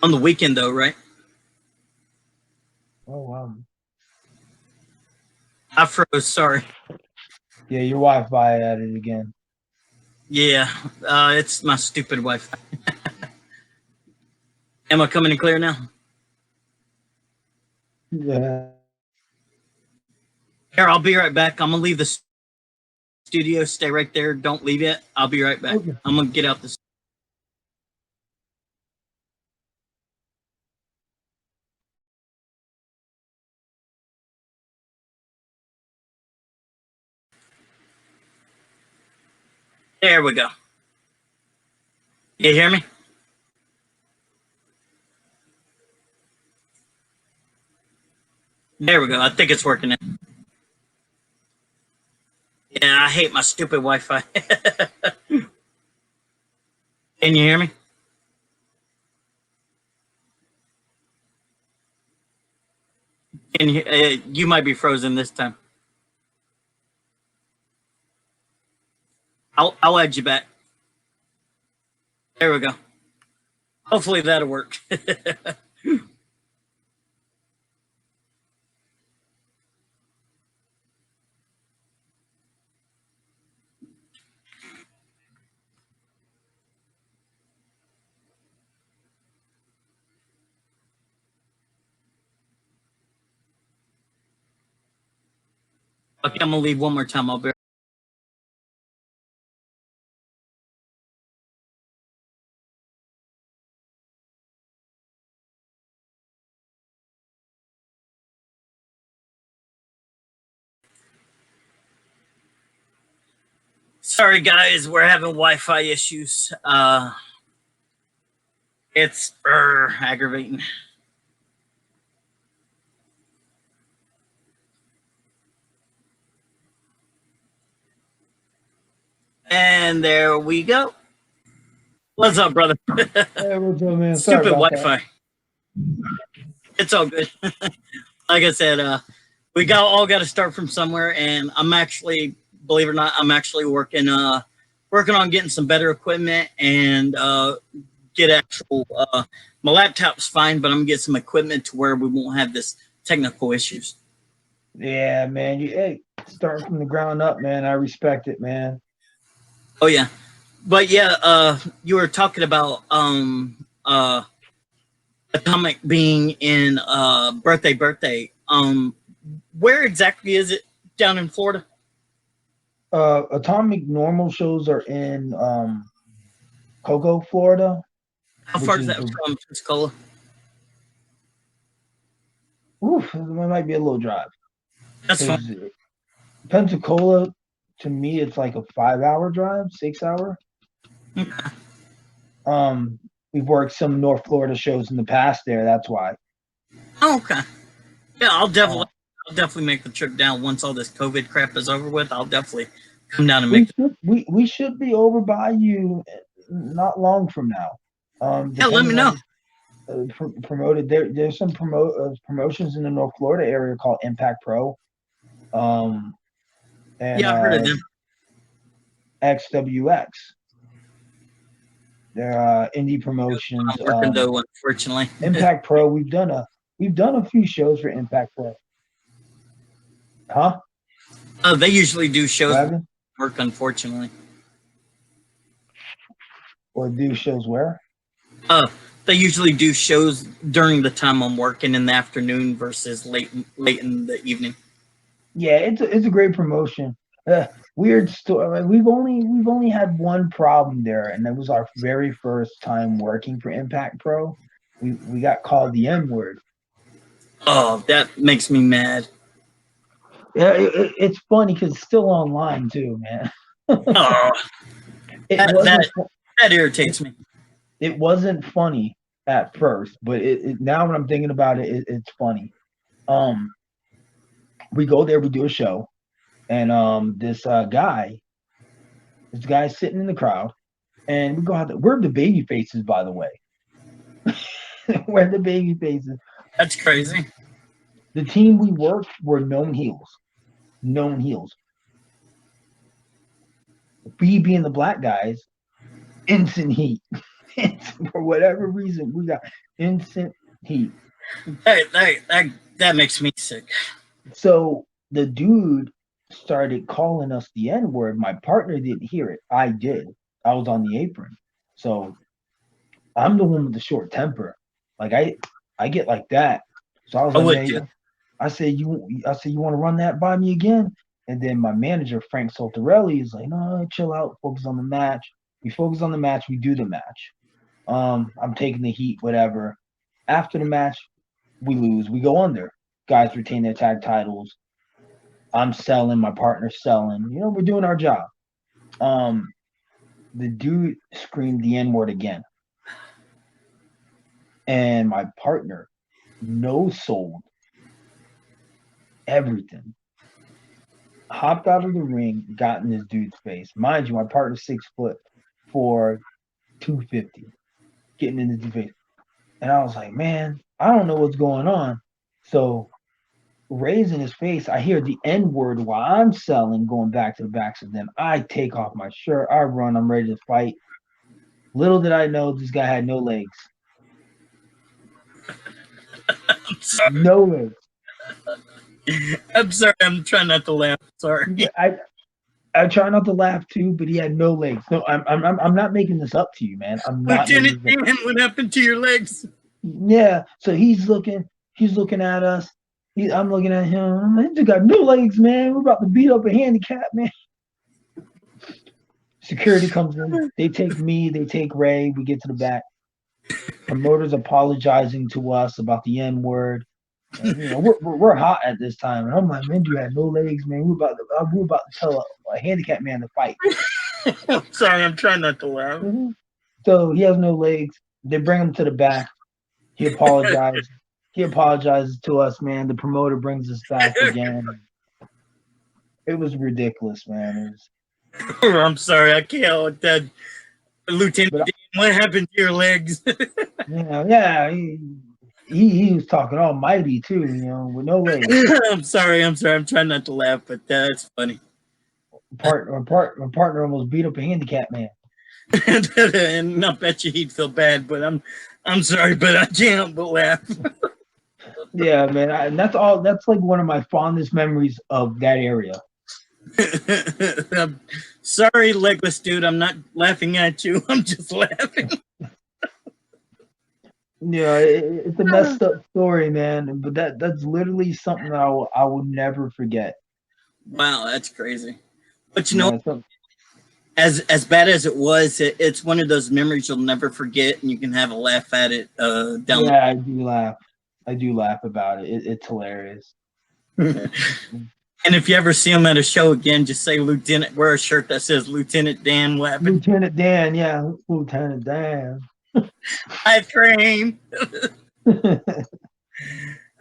on the weekend though, right? Oh wow. I froze. Sorry. Yeah, your Wi-Fi at it again. Yeah, it's my stupid Wi-Fi. Am I coming in clear now? Yeah. Here, I'll be right back. I'm gonna leave the studio. Stay right there. Don't leave yet. I'll be right back. Okay. I'm gonna get out this. There we go. You hear me? There we go. I think it's working now. Yeah, I hate my stupid Wi-Fi. Can you hear me? Can you, you might be frozen this time. I'll add you back. There we go. Hopefully that'll work. Okay, I'm gonna leave one more time. I'll be. Sorry guys, we're having Wi-Fi issues. It's aggravating. And there we go. What's up, brother? Hey, what's up, man? Stupid Wi-Fi. It's all good. Like I said, we all got to start from somewhere, and I'm actually, believe it or not, I'm actually working on getting some better equipment and get actual. My laptop's fine, but I'm gonna get some equipment to where we won't have this technical issues. Yeah, man. Hey, starting from the ground up, man. I respect it, man. Oh yeah, but yeah, you were talking about Atomic being in birthday. Where exactly is it down in Florida? Atomic normal shows are in Cocoa, Florida, How which far is is that from Pensacola? oof, it might be a little drive That's fine. because Pensacola, to me, it's like a 5 hour drive, 6 hour. Um, we've worked some North Florida shows in the past there. That's why. Oh, okay. Yeah, Uh, I'll definitely make the trip down once all this COVID crap is over with. I'll definitely come down and we make. should we should be over by you not long from now. Yeah, let me Depending know. on promoted there's some promotions in the North Florida area called Impact Pro, um, and Yeah, I heard of them. XWX. They're indie promotions. I'm working though, unfortunately. Impact Pro. We've done a few shows for Impact Pro. Huh? They usually do shows What happened? work, unfortunately. Or do shows where? Uh, they usually do shows during the time I'm working in the afternoon versus late in the evening. Yeah, it's a great promotion. Weird story. We've only had one problem there, and that was our very first time working for Impact Pro. We got called the N word. Oh, that makes me mad. Yeah, it's funny because it's still online too, man. Oh, It that wasn't that, that irritates me. it wasn't funny at first, but now when I'm thinking about it, it's funny. Um, we go there, we do a show, and this guy sitting in the crowd, and we go out there. We're the baby faces, by the way. We're the baby faces. That's crazy. The team we worked were known heels. Known heels. We being the black guys, instant heat. For whatever reason, we got instant heat. That makes me sick. So the dude started calling us the N word. My partner didn't hear it. I did. I was on the apron. So I'm the one with the short temper. Like I get like that. So I was I like, would man, too. I said you want to run that by me again? And then my manager Frank Soltarelli is like, no, chill out, focus on the match. We focus on the match, we do the match. I'm taking the heat, whatever. After the match, we lose, we go under. Guys retain their tag titles. I'm selling, my partner's selling. We're doing our job. The dude screamed the N word again. And my partner no sold everything. Hopped out of the ring, got in this dude's face. Mind you, my partner's 6 foot for 250, getting in this dude's face. And I was like, man, I don't know what's going on. So raising his face, I hear the N word while I'm selling, going back to the backs of them. I take off my shirt, I run, I'm ready to fight. Little did I know this guy had no legs. No legs. I'm sorry. I'm trying not to laugh. Sorry. I try not to laugh too, but he had no legs. No, I'm not making this up to you, man. I'm not making Lieutenant this up. Dan, what happened to your legs? Yeah. So he's looking at us. I'm looking at him. I'm like, he got no legs, man. We're about to beat up a handicap, man. Security comes in. They take me. They take Ray. We get to the back. Promoters apologizing to us about the N word. We're hot at this time, and I'm like, man, you had no legs, man. We're about to tell a handicapped man to fight. I'm sorry, I'm trying not to laugh. Mm-hmm. So he has no legs. They bring him to the back. He apologized. He apologizes to us, man. The promoter brings us back again. It was ridiculous, man. I'm sorry, I can't with that. Lieutenant Dan, what happened to your legs? Yeah. he was talking almighty too, with no legs. I'm sorry. I'm trying not to laugh, but that's funny. My partner almost beat up a handicapped man. And I bet you he'd feel bad, but I'm sorry, but I can't but laugh. Yeah, man, and that's all. That's like one of my fondest memories of that area. I'm sorry, legless dude. I'm not laughing at you. I'm just laughing. Yeah, it's a messed up story, man. But that's literally something that I will never forget. Wow, that's crazy. But Yeah, so, as bad as it was, it's one of those memories you'll never forget, and you can have a laugh at it down. yeah, I do laugh. I do laugh about it. It's hilarious. And if you ever see him at a show again, just say Lieutenant. Wear a shirt that says Lieutenant Dan Weapon. Lieutenant Dan, yeah, Lieutenant Dan. I train. Yeah,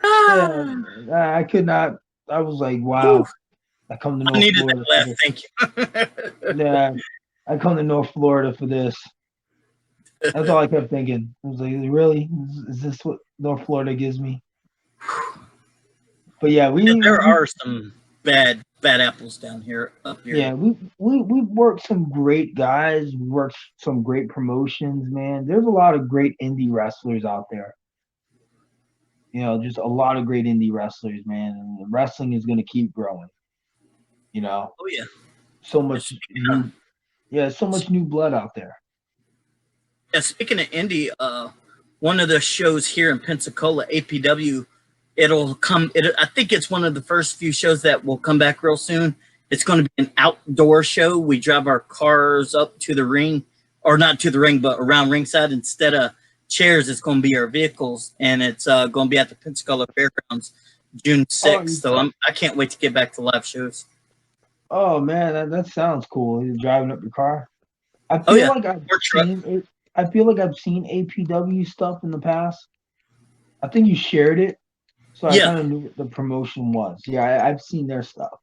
Ah, I could not. I was like, whew, wow. I come to I North needed Florida that for laugh. this. Thank you. Yeah, I come to North Florida for this. That's all I kept thinking. I was like, really? Is this what North Florida gives me? But yeah, Yeah, there are some bad apples down here up here. yeah, we worked some great guys, we worked some great promotions, man. There's a lot of great indie wrestlers out there. Just a lot of great indie wrestlers, man. And wrestling is gonna keep growing. You know, Oh yeah. so Yeah, much new, yeah, so much new blood out there. speaking of indie, one of the shows here in Pensacola, APW, it'll come. I think it's one of the first few shows that will come back real soon. It's going to be an outdoor show. We drive our cars up to the ring, or not to the ring, but around ringside. Instead of chairs, it's going to be our vehicles, and it's going to be at the Pensacola Fairgrounds, June Oh, 6th. So I can't wait to get back to live shows. oh man, that sounds cool. You're driving up your car. I Oh feel yeah, like I've or truck. seen it. I feel like I've seen APW stuff in the past. I think you shared it, so I Yeah, kind of knew what the promotion was. Yeah, I've seen their stuff.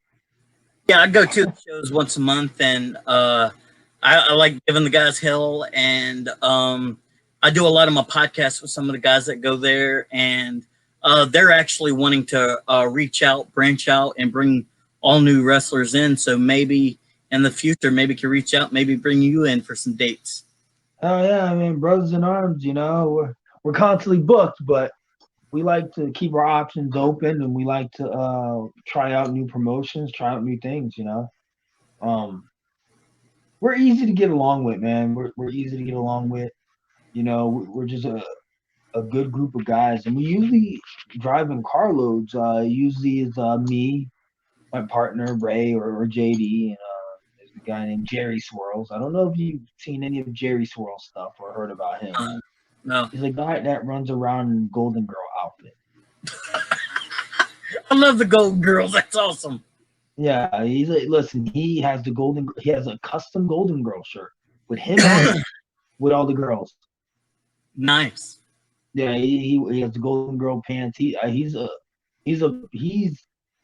yeah. I go to the shows once a month, and I like giving the guys hell, and I do a lot of my podcasts with some of the guys that go there, and they're actually wanting to reach out, branch out, and bring all new wrestlers in. So maybe in the future, maybe can reach out, maybe bring you in for some dates. Oh yeah, I mean, brothers in arms. We're constantly booked, but we like to keep our options open, and we like to try out new promotions, try out new things. Um, we're easy to get along with, man. We're easy to get along with. We're just a good group of guys, and we usually drive in carloads. Usually is me, my partner Ray or JD, and there's a guy named Jerry Swirls. I don't know if you've seen any of Jerry Swirls stuff or heard about him. No, He's a guy that runs around in Golden Girl outfit. I love the Golden Girls. That's awesome. Yeah, listen. He has a custom Golden Girl shirt with him on it, with all the girls. Nice. Yeah, he has the Golden Girl pants. He's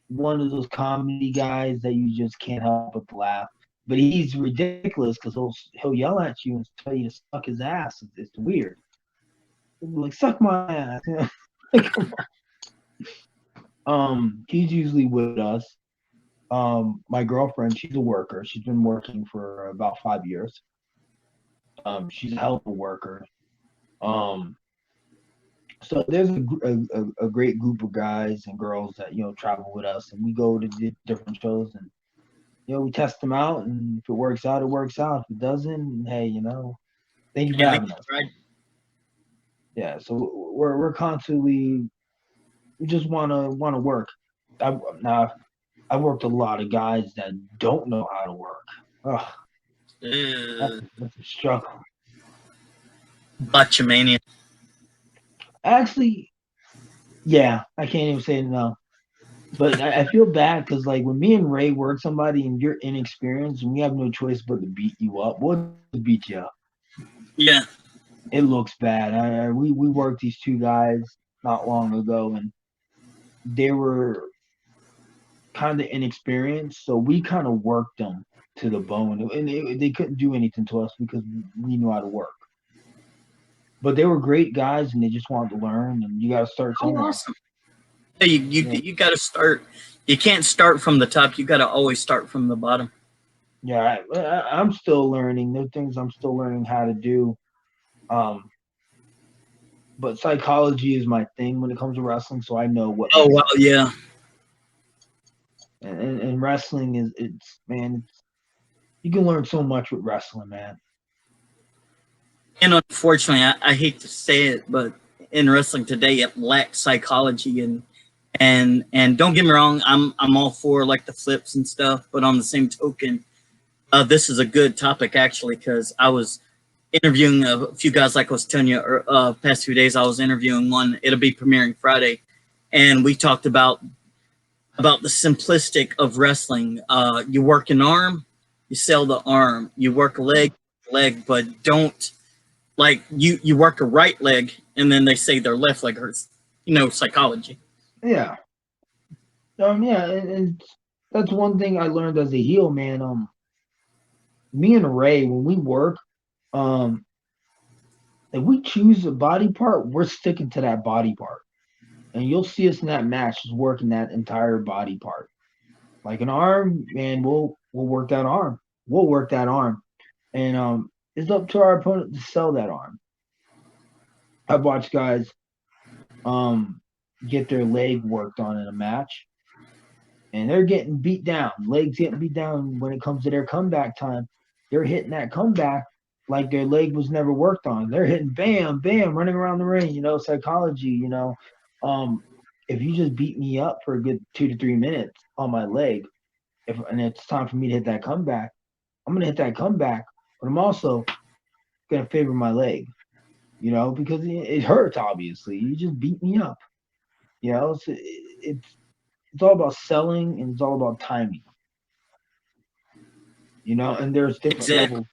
one of those comedy guys that you just can't help but laugh. But he's ridiculous because he'll yell at you and tell you to suck his ass. It's weird. Like suck my ass. Come on. He's usually with us. My girlfriend, she's a worker. She's been working for about 5 years. She's a hell of a worker. Um, so there's a great group of guys and girls that travel with us, and we go to different shows, and we test them out, and if it works out, it works out. If it doesn't, hey, thank you for At having least, us. right? Yeah, so we're constantly we just wanna work. Now I've worked a lot of guys that don't know how to work. Ugh, that's a struggle. Botchamania. Actually, yeah, I can't even say no. But I feel bad because like when me and Ray work somebody and you're inexperienced and we have no choice but to beat you up, we'll just beat you up. Yeah. It looks bad. We worked these two guys not long ago and they were kind of inexperienced, so we kind of worked them to the bone, and they couldn't do anything to us because we knew how to work. but they were great guys, and they just wanted to learn. And you got to start Oh, somewhere. awesome. Yeah, Yeah, you got to start. You can't start from the top. You got to always start from the bottom. yeah. I'm still learning. There are things I'm still learning how to do. Um, but psychology is my thing when it comes to wrestling, so I know what Oh makes wow, sense. yeah. And wrestling is it's man, you can learn so much with wrestling, man. And unfortunately, I hate to say it, but in wrestling today, it lacks psychology and don't get me wrong, I'm all for like the flips and stuff, but on the same token, this is a good topic actually because I was interviewing a few guys like I was telling you past few days. I was interviewing one. It'll be premiering Friday, and we talked about the simplistic of wrestling. You work an arm, you sell the arm. You work a leg, but don't like you work a right leg, and then they say their left leg hurts. You know, psychology. Yeah, yeah, and that's one thing I learned as a heel, man. Me and Ray, when we work, um, if we choose a body part, we're sticking to that body part, and you'll see us in that match just working that entire body part. Like an arm, man, we'll work that arm. We'll work that arm, and it's up to our opponent to sell that arm. I've watched guys um get their leg worked on in a match, and they're getting beat down. Legs getting beat down when it comes to their comeback time. They're hitting that comeback like their leg was never worked on. They're hitting bam, bam, running around the ring. Psychology. Um, if you just beat me up for a good 2 to 3 minutes on my leg, if and it's time for me to hit that comeback, I'm gonna hit that comeback, but I'm also gonna favor my leg. Because it hurts. Obviously, you just beat me up. It's all about selling and it's all about timing. And there's different Exactly. levels.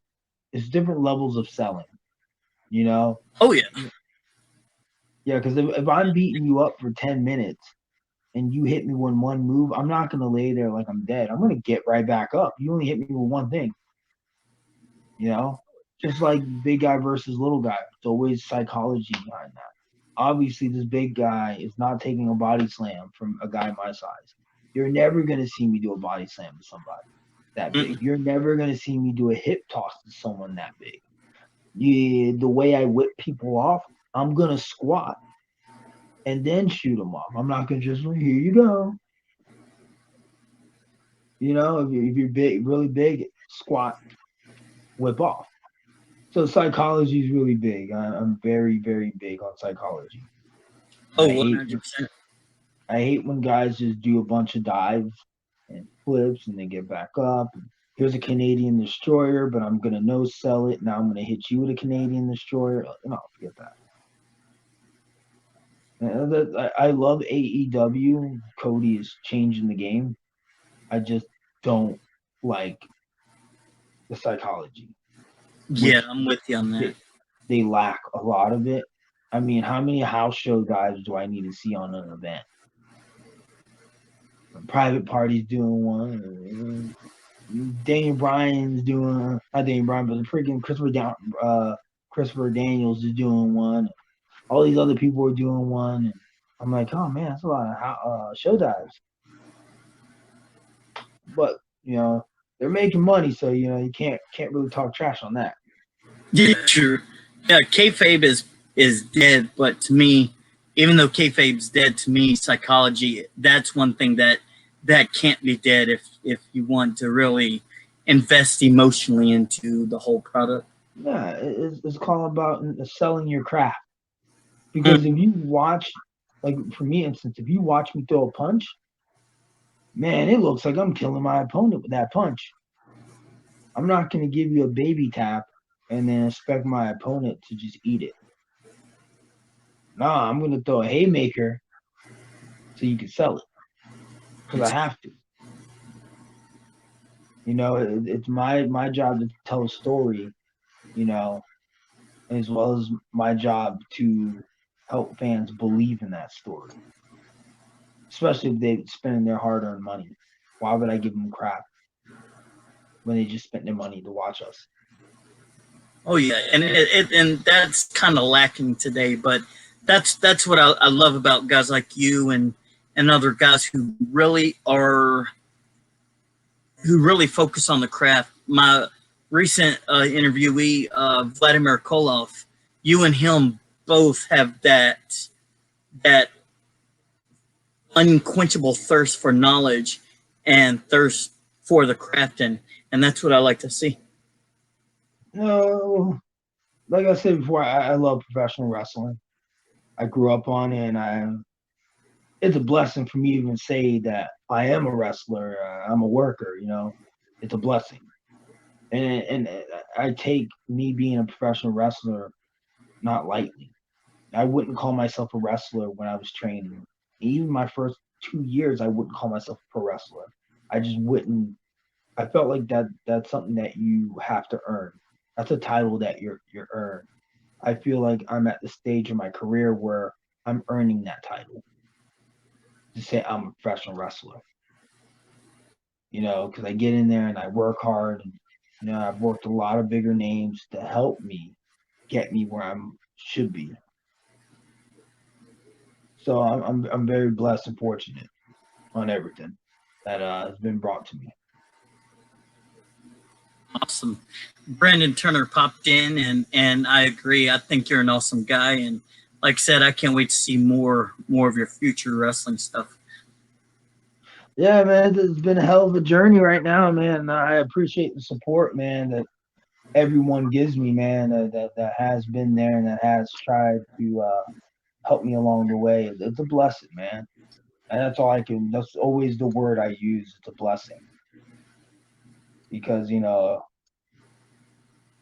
It's different levels of selling. You know, Oh yeah. yeah. Because if I'm beating you up for 10 minutes and you hit me with one move, I'm not gonna lay there like I'm dead. I'm gonna get right back up. You only hit me with one thing. You know, just like big guy versus little guy. It's always psychology behind that. Obviously, this big guy is not taking a body slam from a guy my size. You're never gonna see me do a body slam to somebody that big. Mm-mm. You're never gonna see me do a hip toss to someone that big. Yeah, the way I whip people off, I'm gonna squat and then shoot them off. I'm not gonna just like, here you go. If you're big, really big, squat, whip off. So psychology is really big. I'm very, very big on psychology, and Oh, 100%. I hate when guys just do a bunch of dives and flips and they get back up. And here's a Canadian destroyer, but I'm gonna no sell it. Now I'm gonna hit you with a Canadian destroyer. No, forget that. I love AEW. Cody is changing the game. I just don't like the psychology, Yeah, which I'm with you on that. they, they lack a lot of it. I mean, how many house show guys do I need to see on an event? Private parties doing one. Daniel Bryan's doing not Daniel Bryan, but the freaking Christopher Daniels is doing one. All these other people are doing one. And I'm like, oh man, that's a lot of show dives. But they're making money, so you can't really talk trash on that. Yeah, true. Yeah, kayfabe is dead, but to me, even though kayfabe's dead, to me, psychology that's one thing that can't be dead if you want to really invest emotionally into the whole product. Yeah, it's called about selling your craft. Because Mm. if you watch, like for me, instance, if you watch me throw a punch, man, it looks like I'm killing my opponent with that punch. I'm not going to give you a baby tap and then expect my opponent to just eat it. Nah, I'm going to throw a haymaker so you can sell it because I have to. It's my job to tell a story, you know, as well as my job to help fans believe in that story, especially if they're spending their hard-earned money. Why would I give them crap when they just spent their money to watch us? Oh yeah, and and that's kind of lacking today. But that's what I love about guys like you and other guys who really focus on the craft. My recent interviewee, Vladimir Kolov, you and him both have that unquenchable thirst for knowledge and thirst for the craft, and that's what I like to see. No, like I said before, I love professional wrestling. I grew up on it, and it's a blessing for me to even say that I am a wrestler. I'm a worker. It's a blessing, and I take me being a professional wrestler not lightly. I wouldn't call myself a wrestler when I was training. Even my first 2 years, I wouldn't call myself a pro wrestler. I just wouldn't. I felt like that's something that you have to earn. That's a title that you're earned. I feel like I'm at the stage of my career where I'm earning that title to say I'm a professional wrestler. Because I get in there and I work hard, and I've worked a lot of bigger names to help me get me where I'm should be. So I'm very blessed and fortunate on everything that has been brought to me. Awesome. Brandon Turner popped in, and I agree. I think you're an awesome guy, and like I said, I can't wait to see more of your future wrestling stuff. Yeah, man, it's been a hell of a journey right now, man. I appreciate the support, man, that everyone gives me, man, that has been there and that has tried to help me along the way. It's a blessing, man. And that's all I can, that's always the word I use. It's a blessing. Because,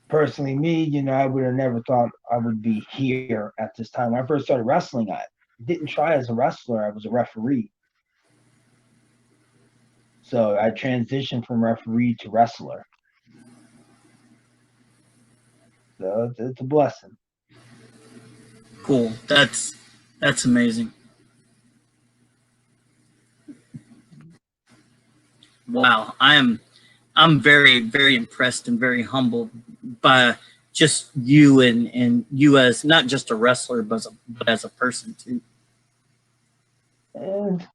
personally, me, I would have never thought I would be here at this time. When I first started wrestling, I didn't try as a wrestler, I was a referee. So I transitioned from referee to wrestler. So it's a blessing. Cool. That's amazing. Wow. I'm very, very impressed and very humbled by just you and you as not just a wrestler, but as a person too. And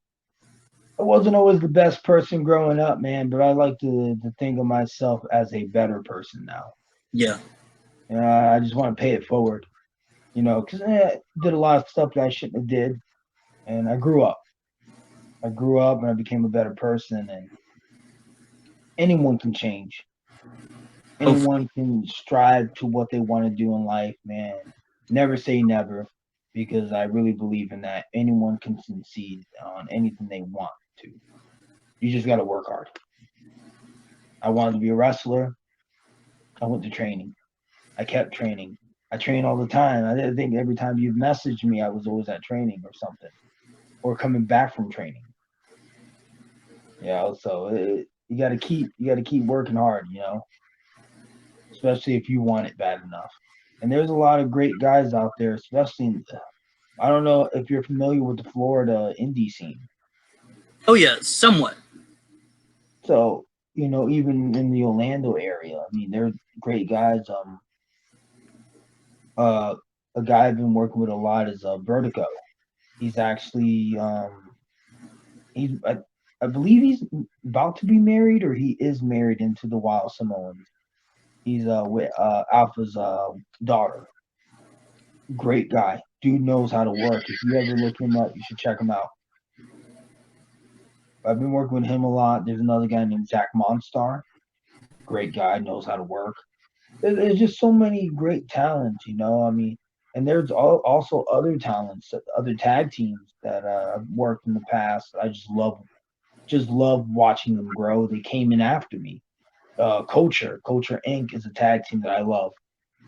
I wasn't always the best person growing up, man, but I like to think of myself as a better person now. Yeah. I just want to pay it forward, because I did a lot of stuff that I shouldn't have did, and I grew up. I grew up and I became a better person, and anyone can change. Hopefully. Anyone can strive to what they want to do in life, man. Never say never, because I really believe in that. Anyone can succeed on anything they want to. You just got to work hard. I wanted to be a wrestler. I went to training. I kept training. I train all the time. I didn't think every time you've messaged me, I was always at training or something, or coming back from training. So you got to keep working hard. Especially if you want it bad enough. And there's a lot of great guys out there, especially I don't know if you're familiar with the Florida indie scene. Oh yeah, somewhat. So, even in the Orlando area, I mean, there's great guys. Uh, a guy I've been working with a lot is Vertigo. He's actually I believe he's about to be married or he is married into the Wild Samoans. He's with Alpha's daughter. Great guy. Dude knows how to work. If you ever look him up, you should check him out. I've been working with him a lot. There's another guy named Zach Monstar. Great guy, knows how to work. There's just so many great talents, I mean, and there's also other talents, other tag teams that I've worked in the past. I just love watching them grow. They came in after me. Culture Inc. is a tag team that I love.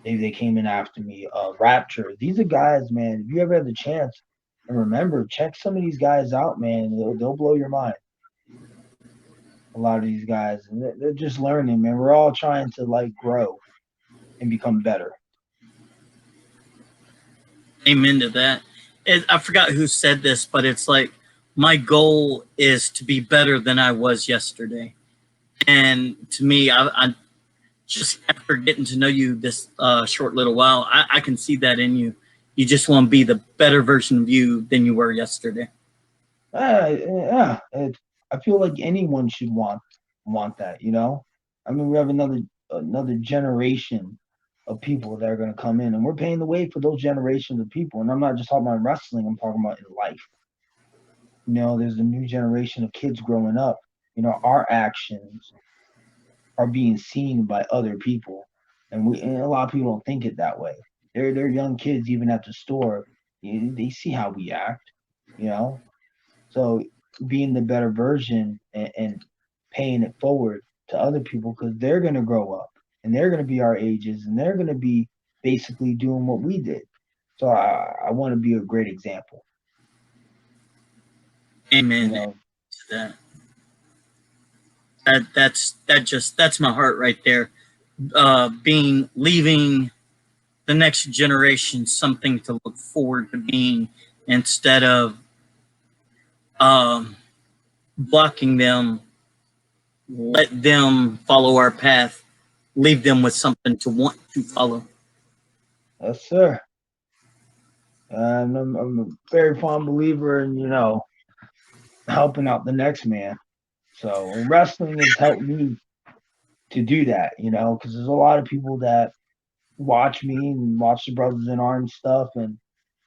They came in after me. Rapture. These are guys, man. If you ever had the chance, and remember, check some of these guys out, man. They'll blow your mind. A lot of these guys, and they're just learning, man. We're all trying to like grow and become better. Amen to that. I forgot who said this, but it's like my goal is to be better than I was yesterday. And to me, just after getting to know you this short little while, I can see that in you. You just want to be the better version of you than you were yesterday. Yeah, I feel like anyone should want that. You know, I mean, we have another generation of people that are going to come in, and we're paying the way for those generations of people. And I'm not just talking about wrestling; I'm talking about in life. You know, there's a new generation of kids growing up. You know, our actions are being seen by other people, and a lot of people don't think it that way. They're young kids even at the store. They see how we act. You know, so being the better version and paying it forward to other people because they're going to grow up and they're going to be our ages and they're going to be basically doing what we did. So I want to be a great example. You Amen. know, That that's my heart right there. Leaving the next generation something to look forward to being instead of um, blocking them. Let them follow our path. Leave them with something to want to follow. yes, sir. And I'm a very fond believer in helping out the next man. So wrestling has helped me to do that. Because there's a lot of people that watch me and watch the Brothers in Arms stuff, and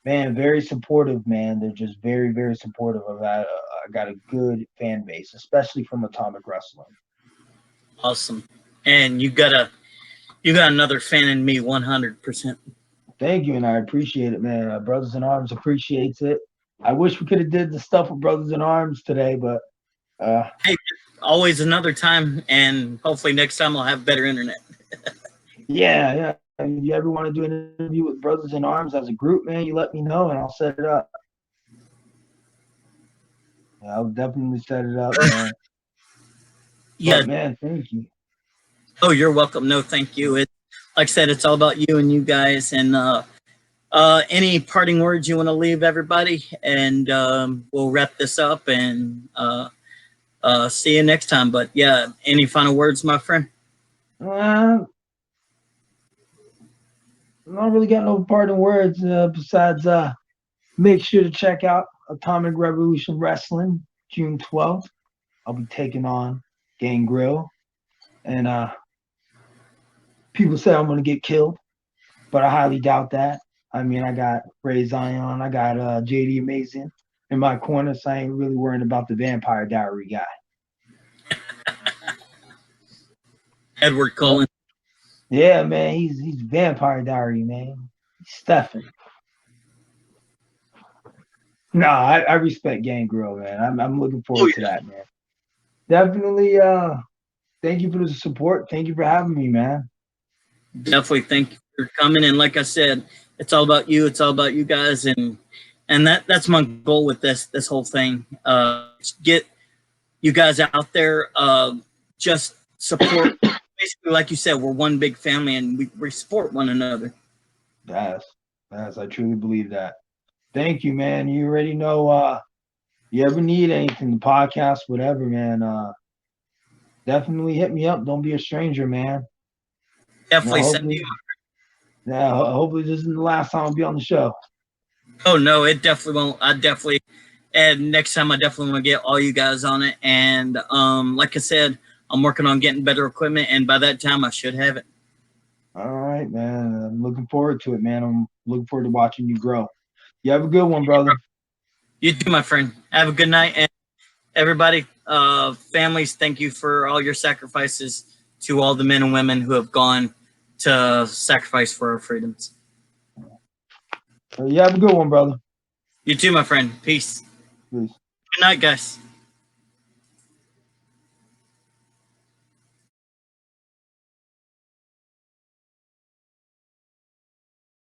man, very supportive, man. They're just very, very supportive of that. I got a good fan base, especially from Atomic Wrestling. Awesome. And you got another fan in me, 100%. Thank you, and I appreciate it, man. Brothers in Arms appreciates it. I wish we could have did the stuff with Brothers in Arms today, but hey, always another time, and hopefully next time I'll have better internet. yeah. If you ever want to do an interview with Brothers in Arms as a group, man, you let me know and I'll set it up. Yeah, I'll definitely set it up, man. Yeah. But, man, thank you. Oh, you're welcome. No, thank you. It, like I said, it's all about you and you guys. And any parting words you want to leave everybody, and we'll wrap this up and see you next time. But yeah, any final words, my friend? I don't really got no parting words besides make sure to check out Atomic Revolution Wrestling June 12th. I'll be taking on Gangrel. And people say I'm going to get killed, but I highly doubt that. I mean, I got Ray Zion, I got JD Amazing in my corner, so I ain't really worrying about the Vampire Diary guy. Edward Cullen. Yeah, man, he's Vampire Diary, man. He's Stefan. No, I respect Gangrel, man. I'm looking forward to that, man. Definitely. Thank you for the support. Thank you for having me, man. Definitely thank you for coming. And like I said, it's all about you. It's all about you guys, and that's my goal with this whole thing. Get you guys out there. Just support. Basically, like you said, we're one big family, and we support one another. Yes, I truly believe that. Thank you, man. You already know. You ever need anything, the podcast, whatever, man. Definitely hit me up. Don't be a stranger, man. Definitely send you. Yeah, hopefully this isn't the last time I'll be on the show. Oh no, it definitely won't. And next time I definitely want to get all you guys on it. And like I said, I'm working on getting better equipment, and by that time I should have it. All right, man. I'm looking forward to it, man. I'm looking forward to watching you grow. You have a good one, brother. You too, my friend. Have a good night, and everybody, families, thank you for all your sacrifices to all the men and women who have gone to sacrifice for our freedoms. You have a good one, brother. You too, my friend. Peace. Peace. Good night, guys.